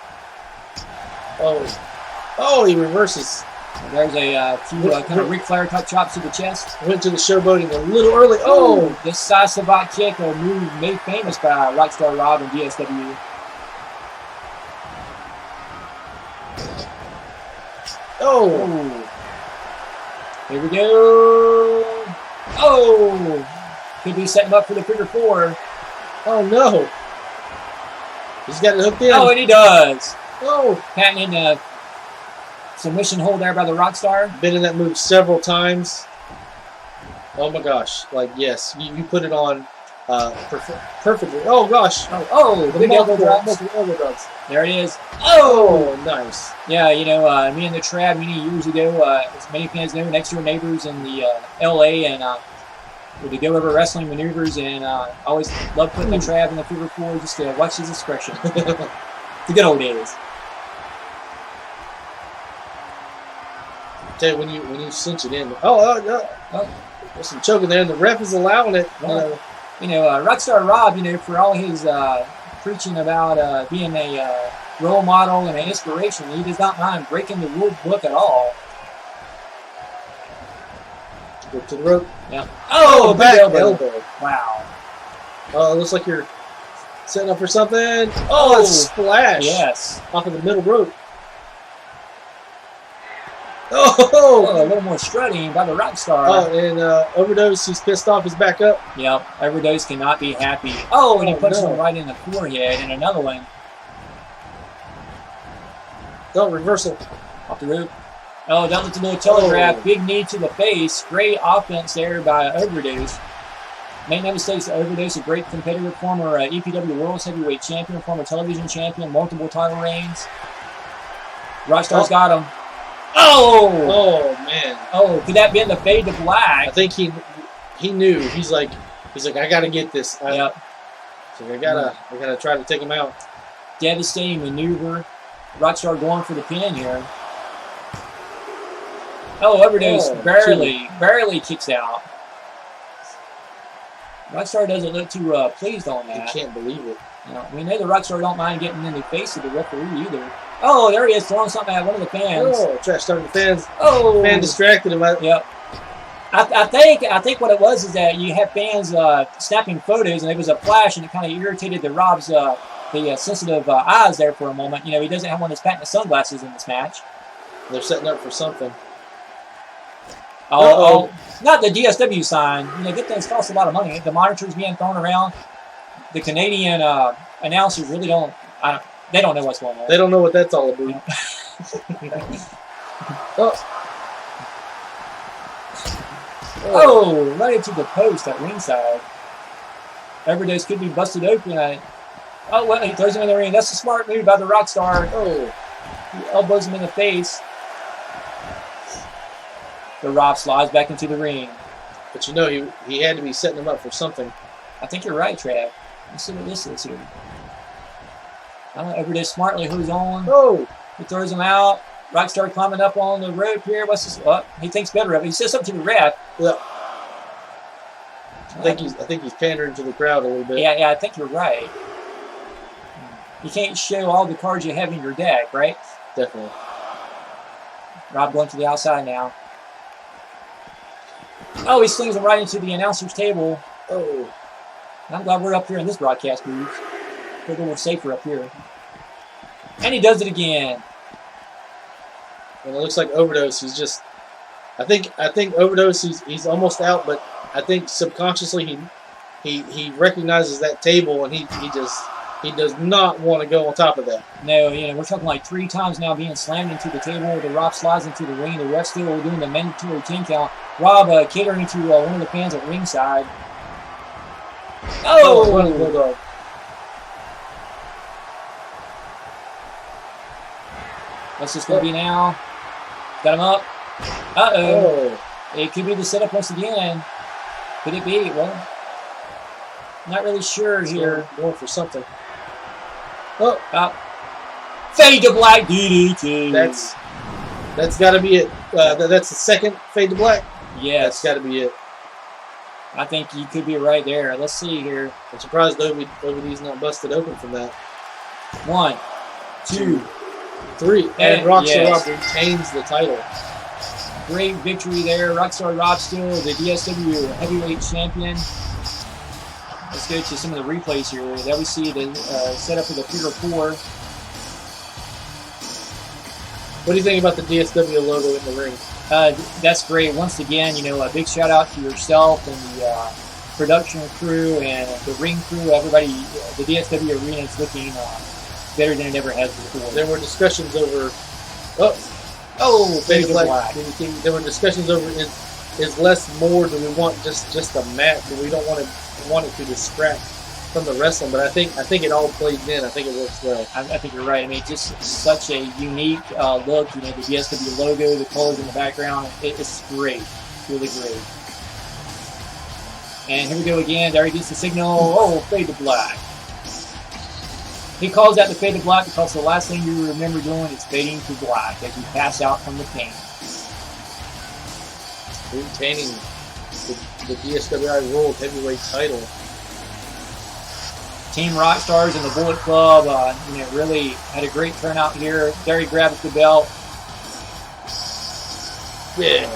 Oh, he reverses. There's a few kind of Ric Flair type chops to the chest. Went to the showboating a little early. Oh! This side savate kick, a move made famous by Rockstar Rob and DSW. Oh! Here we go. Oh! Could be setting up for the figure four. Oh no! He's got it hooked in. Oh, and he does. Oh! Patenting a submission hold there by the Rockstar. Been in that move several times. Oh my gosh! Yes, you put it on perfectly. Oh gosh! The big elbow drops. Elbow drops. There it is. Oh, nice. Yeah, me and the Trad many years ago, as many fans know, next door neighbors in the LA, and we go over wrestling maneuvers, and I always love putting the Trad in the figure four just to watch his expression. The good old days. tell you, when you cinch it in. Oh. There's some choking there, and the ref is allowing it. Rockstar Rob, for all his preaching about being a role model and an inspiration, he does not mind breaking the rule book at all. Go to the rope. Yeah. Oh, back elbow. Wow. Oh, it looks like you're setting up for something. Oh, splash. Yes. Off of the middle rope. Oh, a little more strutting by the Rockstar. Oh, and Overdose, he's pissed off. He's back up. Yep. Overdose cannot be happy. Oh, and he puts him right in the forehead. And another one. Oh, reversal. Off the rope. Oh, that was a little telegraph. Big knee to the face. Great offense there by Overdose. Make no mistakes, Overdose, a great competitor, former EPW World's Heavyweight Champion, former television champion, multiple title reigns. Rockstar's got him. Oh man. Oh, could that be in the fade to black? I think he knew. He's like, I gotta get this. Yep. So I gotta try to take him out. Devastating maneuver. Rockstar going for the pin here. Oh, Overdose barely kicks out. Rockstar doesn't look too pleased on that. I can't believe it. We know the Rockstar don't mind getting in the face of the referee either. Oh, there he is throwing something at one of the fans. Oh, trash talking the fans. Oh, fan distracted him. Yep. I think what it was is that you have fans snapping photos, and there was a flash, and it kind of irritated the Rob's the sensitive eyes there for a moment. He doesn't have one of his patented sunglasses in this match. They're setting up for something. Oh, not the DSW sign. Good things cost a lot of money. The monitors being thrown around. The Canadian announcers really don't. They don't know what's going on. They don't know what that's all about. Oh, right into the post at ringside. Overdose could be busted open. He throws him in the ring. That's a smart move by the Rockstar. Oh, he elbows him in the face. The Rob slides back into the ring. But he had to be setting him up for something. I think you're right, Trav. Let's see what this is here. Overdose smartly holds on. Oh! He throws him out. Rockstar climbing up on the rope here. What's this? He thinks better of it. He says something to the ref. Yeah. I think he's pandering to the crowd a little bit. Yeah, I think you're right. You can't show all the cards you have in your deck, right? Definitely. Rob going to the outside now. Oh, he slings him right into the announcer's table. Oh. I'm glad we're up here in this broadcast booth. We're a little safer up here. And he does it again. And it looks like Overdose. He's just. I think Overdose. He's almost out, but I think subconsciously he recognizes that table, and he does not want to go on top of that. No, we're talking like 3 times now being slammed into the table. The Rob slides into the ring. The ref still doing the mandatory 10 count. Rob catering to one of the fans at ringside. Oh! What's this going to be now? Got him up. Uh-oh. It could be the setup once again. Could it be? Well, not really sure here. Going for something. Fade to black DDT. That's got to be it. That's the second fade to black. Yes. That's got to be it. I think you could be right there. Let's see here. I'm surprised OVD's not busted open from that. 1, 2, 3. And Rockstar Rob retains the title. Great victory there. Rockstar Rob still the DSW Heavyweight Champion. Let's go to some of the replays here. There we see the setup for the Figure 4. What do you think about the DSW logo in the ring? That's great. Once again, a big shout out to yourself and the production crew and the ring crew. Everybody, the DSW arena is looking better than it ever has before. There were discussions over. Fade to black. There were discussions over is less more? Do we want just a mat? Do we don't want it to distract from the wrestling? But I think it all plays in. I think it works well. I think you're right. I mean, just such a unique look. The DSW logo, the colors in the background. It's great. Really great. And here we go again. There he gets the signal. Fade to black. He calls that the fade to black because the last thing you remember doing is fading to black as you pass out from the pain. retaining the DSWI World Heavyweight title. Team Rockstars and the Bullet Club, really had a great turnout here. There he grabs the belt. Yeah.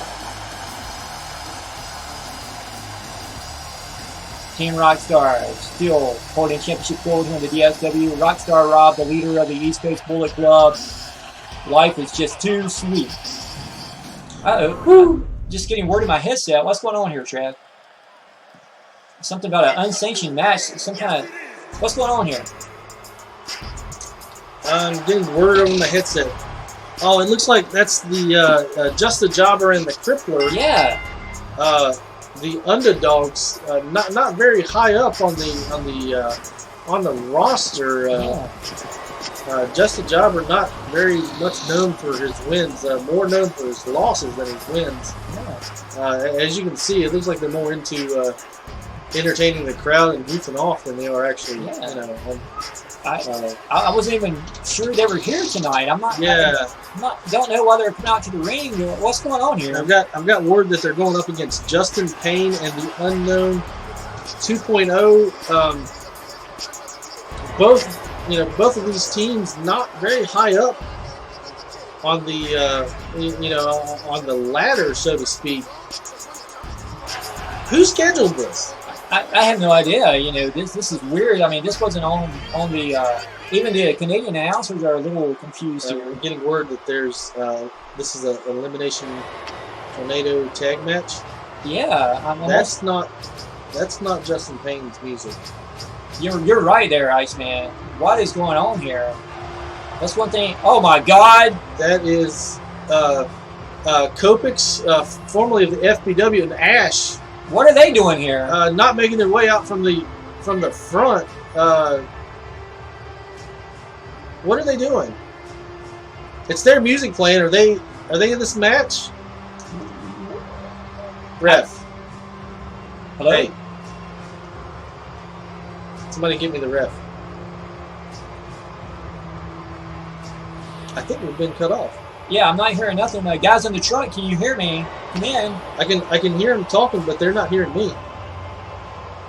Team Rockstar still holding championship gold here in the DSW. Rockstar Rob, the leader of the East Coast Bullet Club. Life is just too sweet. Uh-oh. Woo! Just getting word in my headset. What's going on here, Trev? Something about an unsanctioned match. Some kind of... What's going on here? I'm getting word over my headset. Oh, it looks like that's the Just the Jobber and the Crippler. Yeah. The underdogs, not very high up on the roster. Just the Jobber, not very much known for his wins. More known for his losses than his wins. Yeah. As you can see, it looks like they're more into entertaining the crowd and goofing off than they are actually. Yeah. I wasn't even sure they were here tonight. Don't know why they're coming out to the ring. What's going on here? I've got word that they're going up against Justin Payne and the Unknown 2.0. Both of these teams not very high up on the on the ladder, so to speak. Who scheduled this? I have no idea. This is weird. I mean, this wasn't on the. Even the Canadian announcers are a little confused here. We're getting word that there's this is an elimination tornado tag match. Yeah, that's not Justin Payne's music. You're right there, Iceman. What is going on here? That's one thing. Oh my God! That is Kopix, formerly of the FBW, and Ash. What are they doing here? Not making their way out from the front. What are they doing? It's their music playing. Are they in this match? Ref. Hello? Hey. Somebody give me the ref. I think we've been cut off. Yeah, I'm not hearing nothing. Guys in the truck, can you hear me? Come in. I can hear them talking, but they're not hearing me.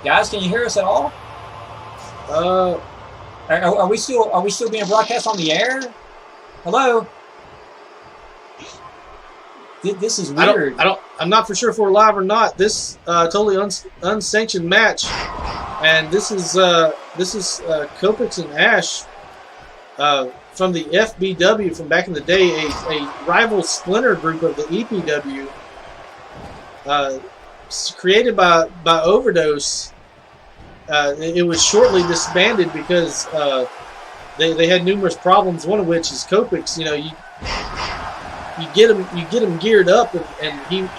Guys, can you hear us at all? Are we still being broadcast on the air? Hello? This is weird. I'm not for sure if we're live or not. This totally unsanctioned match, and this is Kopix and Ash from the FBW from back in the day, a rival splinter group of the EPW, created by Overdose. It was shortly disbanded because they had numerous problems. One of which is Kopix. You get him geared up, and he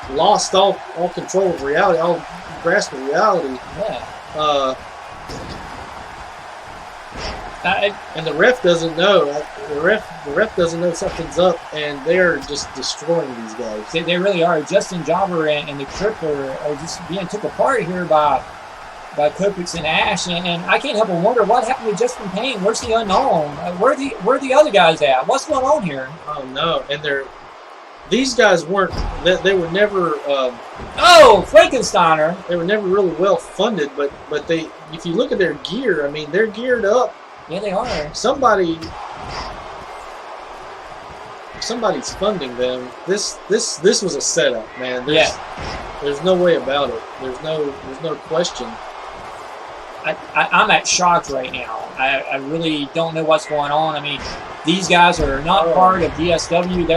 lost all control of reality, all grasp of reality. Yeah. And the ref doesn't know. The ref doesn't know something's up, and they're just destroying these guys. They really are. Justin Jobber and the Crippler are just being took apart here by Kopix and Ash, and I can't help but wonder what happened to Justin Payne. Where's the Unknown? Where are the other guys at? What's going on here? Oh no! And these guys weren't. They were never. Frankensteiner. They were never really well funded, but they. If you look at their gear, I mean, they're geared up. Yeah, they are. Somebody's funding them. This was a setup, man. There's no way about it. There's no question. I'm at shock right now. I really don't know what's going on. I mean, these guys are not part of DSW.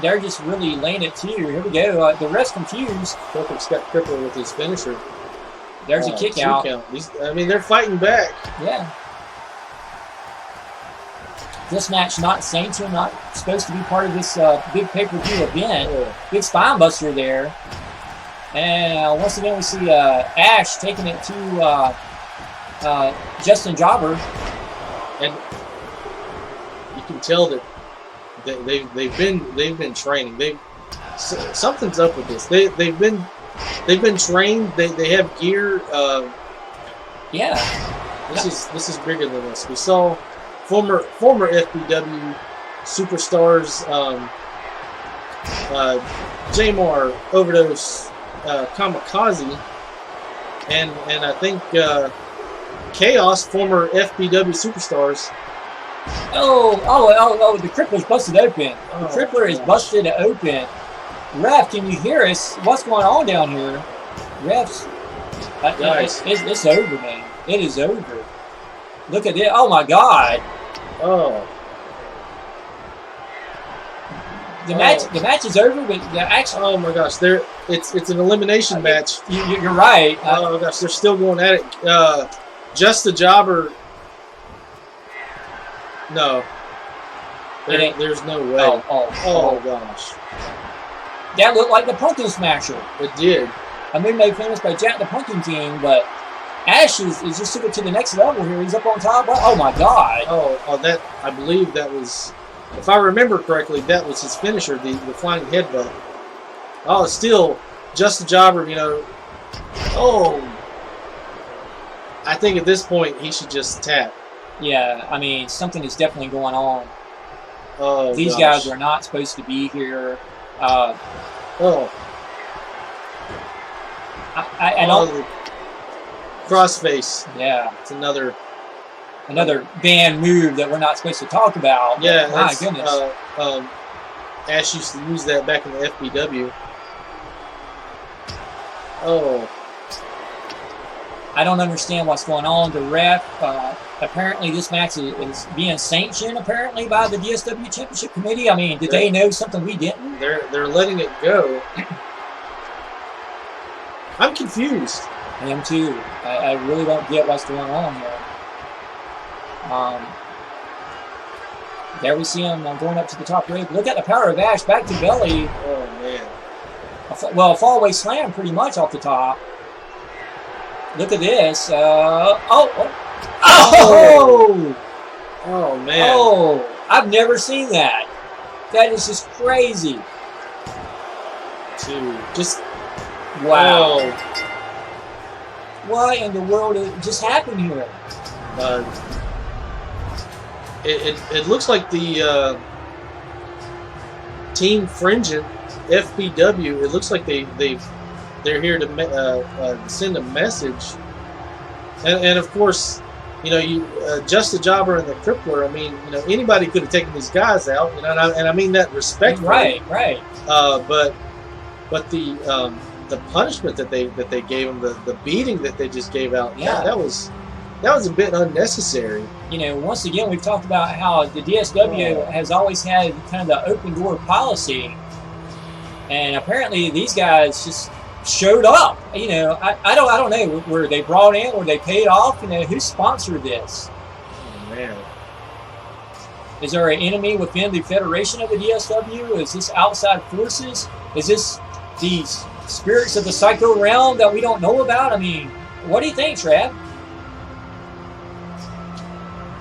They're just really laying it to you. Here we go. The ref's confused. Kopix got crippled with his finisher. There's a kick out. They're fighting back. Yeah. This match not sanctioned, not supposed to be part of this big pay-per-view event. Yeah. Big spine buster there. And once again, we see Ash taking it to Justin Jobber. And you can tell that they've been training. Something's up with this. They've been trained. They have gear. This is bigger than this. We saw former FBW superstars Jamar Overdose Kamikaze, and I think Chaos, former FBW superstars. Oh, the crippler's busted open. The Oh, crippler is gosh. busted open. Ref, can you hear us? What's going on down here? Refs, Guys. it's over, man. It is over. Look at it. Oh, my God. Oh, The match is over, but the action. oh my gosh! It's an elimination match. You're right. Oh gosh, they're still going at it. Just the jobber. No, there's no way. Oh gosh, That looked like the Pumpkin Smasher. it did. I mean, made famous by Jack the Pumpkin King, but Ash is just took it to the next level here. He's up on top. Oh my God! Oh, that I believe that was, if I remember correctly, that was his finisher, the flying headbutt. Oh, still just the jobber. You know. Oh, I think at this point he should just tap. Yeah, I mean, something is definitely going on. Oh, These gosh. guys are not supposed to be here. Oh. I don't. Crossface. Yeah, It's another. another banned move that we're not supposed to talk about. Yeah, my that's, goodness. Ash used to use that back in the FBW. Oh, I don't understand what's going on. The ref, apparently this match is being sanctioned apparently by the DSW Championship Committee. I mean, did they know something we didn't? they're letting it go. I'm confused. I am too. I really don't get what's going on here. There we see him going up to the top rope. Look at the power of Ash back to belly. Oh man. Well, a fallaway slam pretty much off the top. Look at this. Oh, man. Oh! I've never seen that. That is just crazy. Just Wow. oh, What in the world just happened here? it looks like the Team Fringent FBW. It looks like they're here to send a message, and of course, you know, just the jobber and the crippler. I mean, you know, anybody could have taken these guys out, you know, and I mean that respectfully. Right. But the punishment that they gave them, the beating that they just gave out, Yeah. that was a bit unnecessary. You know, once again, we've talked about how the DSW has always had kind of the open door policy, and apparently these guys just showed up. You know, I don't know. Were they brought in? Were they paid off? You know, who sponsored this? Oh, man. Is there an enemy within the federation of the DSW? Is this outside forces? Is this these spirits of the psycho realm that we don't know about? I mean, what do you think, Trav?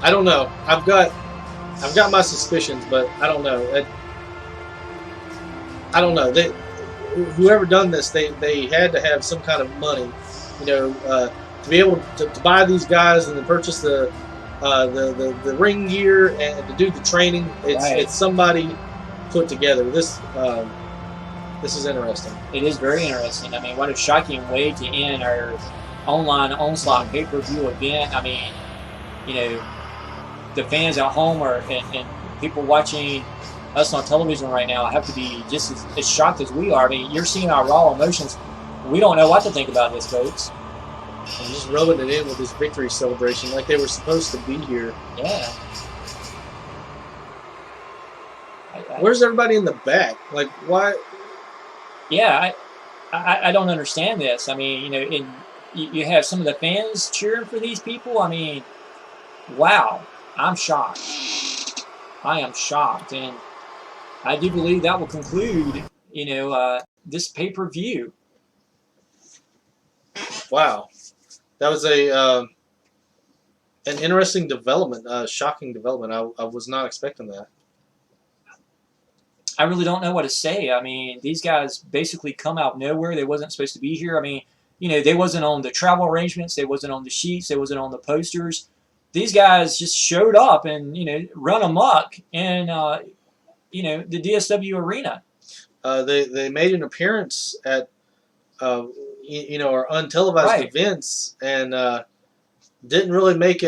I don't know. I've got my suspicions, but I don't know. I don't know. Whoever done this, they had to have some kind of money, you know, to be able to buy these guys and then purchase the ring gear and to do the training. It's somebody put together. This is interesting. It is very interesting. I mean, what a shocking way to end our online Onslaught pay-per-view event. I mean, you know, the fans at home and people watching us on television right now have to be just as shocked as we are. I mean, you're seeing our raw emotions. We don't know what to think about this, folks. I'm just rubbing it in with this victory celebration like they were supposed to be here. Yeah. Where's everybody in the back? Like, why? Yeah, I don't understand this. I mean, you know, you have some of the fans cheering for these people. I mean, wow, I'm shocked. I am shocked, and I do believe that will conclude, you know, this pay-per-view. Wow, that was an interesting development, shocking development. I was not expecting that. I really don't know what to say. I mean, these guys basically come out of nowhere. They wasn't supposed to be here. I mean, you know, they wasn't on the travel arrangements. They wasn't on the sheets. They wasn't on the posters. These guys just showed up and, you know, run amok in, you know, the DSW arena. They made an appearance at our untelevised Right. events and didn't really make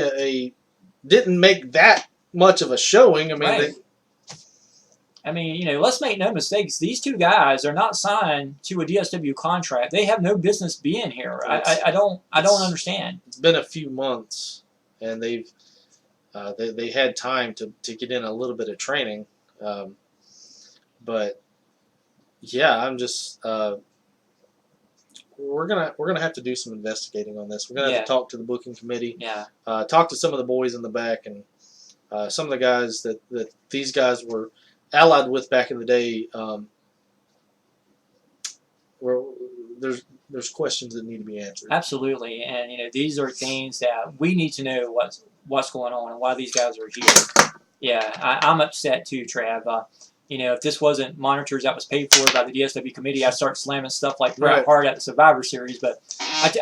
didn't make that much of a showing. I mean, Right. I mean, let's make no mistakes. These two guys are not signed to a DSW contract. They have no business being here. I don't understand. It's been a few months, and they had time to get in a little bit of training, but yeah, I'm just we're gonna have to do some investigating on this. We're gonna have to talk to the booking committee. Yeah. Talk to some of the boys in the back and some of the guys that these guys were allied with back in the day. Where there's questions that need to be answered. Absolutely, and these are things that we need to know what's going on and why these guys are here. Yeah, I'm upset too, Trav. If this wasn't monitors that was paid for by the DSW committee, I'd start slamming stuff like Bret Hart at the Survivor Series. But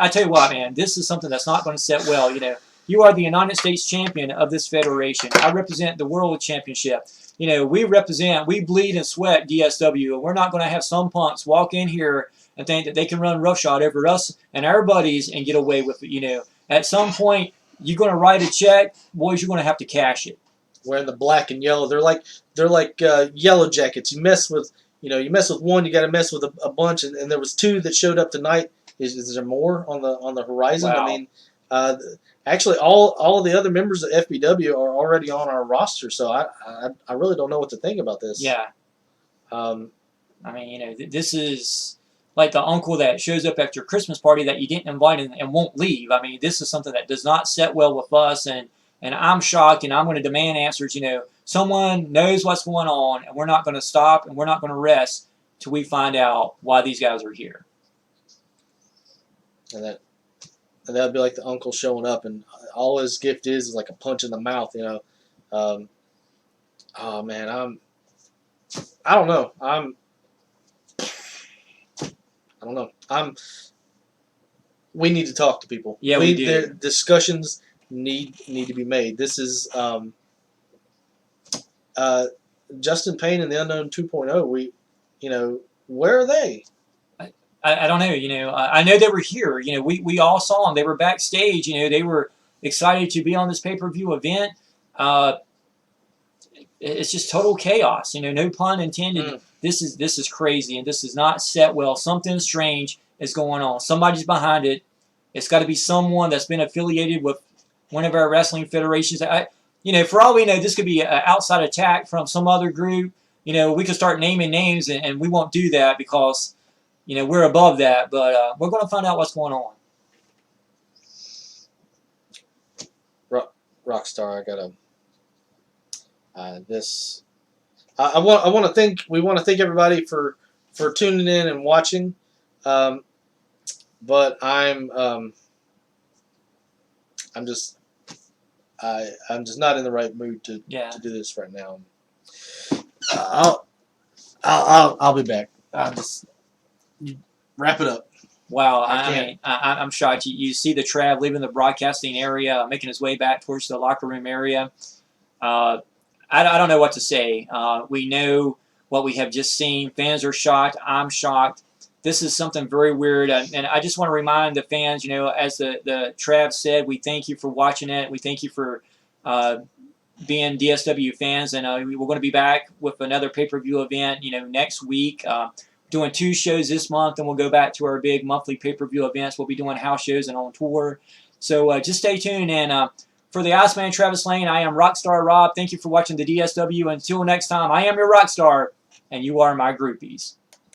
I tell you what, man, this is something that's not going to set well. You are the United States champion of this federation. I represent the world championship. We bleed and sweat DSW, and we're not going to have some punks walk in here and think that they can run roughshod over us and our buddies and get away with it. At some point, you're going to write a check, boys. You're going to have to cash it. Wearing the black and yellow, they're like yellow jackets. You mess with one, you got to mess with a bunch. And there was 2 that showed up tonight. Is there more on the horizon? Wow. I mean, actually, all of the other members of FBW are already on our roster. So I really don't know what to think about this. Yeah. I mean, this is like the uncle that shows up at your Christmas party that you didn't invite and won't leave. I mean, this is something that does not set well with us, and I'm shocked, and I'm going to demand answers. Someone knows what's going on, and we're not going to stop, and we're not going to rest till we find out why these guys are here. And that would be like the uncle showing up, and all his gift is like a punch in the mouth. Oh man, I don't know. We need to talk to people. Yeah, we do. Their discussions need to be made. This is Justin Payne and the Unknown 2.0. Where are they? I don't know. I know they were here. We all saw them. They were backstage. They were excited to be on this pay-per-view event. It's just total chaos. No pun intended. This is crazy, and this is not set well. Something strange is going on. Somebody's behind it. It's got to be someone that's been affiliated with one of our wrestling federations. For all we know, this could be an outside attack from some other group. We could start naming names, and we won't do that because, we're above that. But we're going to find out what's going on. Rockstar, I gotta. I want to thank everybody for tuning in and watching, but I'm just not in the right mood to do this right now. I'll be back. Just wrap it up. Wow, I'm shocked. You see the Trav leaving the broadcasting area, making his way back towards the locker room area. I don't know what to say. We know what we have just seen. Fans are shocked. I'm shocked. This is something very weird. And I just want to remind the fans, as the Trav said, we thank you for watching it. We thank you for being DSW fans. And we're going to be back with another pay-per-view event, next week. Doing 2 shows this month, and we'll go back to our big monthly pay-per-view events. We'll be doing house shows and on tour. So just stay tuned. And for the Iceman Travis Lane, I am Rockstar Rob. Thank you for watching the DSW. Until next time, I am your Rockstar, and you are my groupies.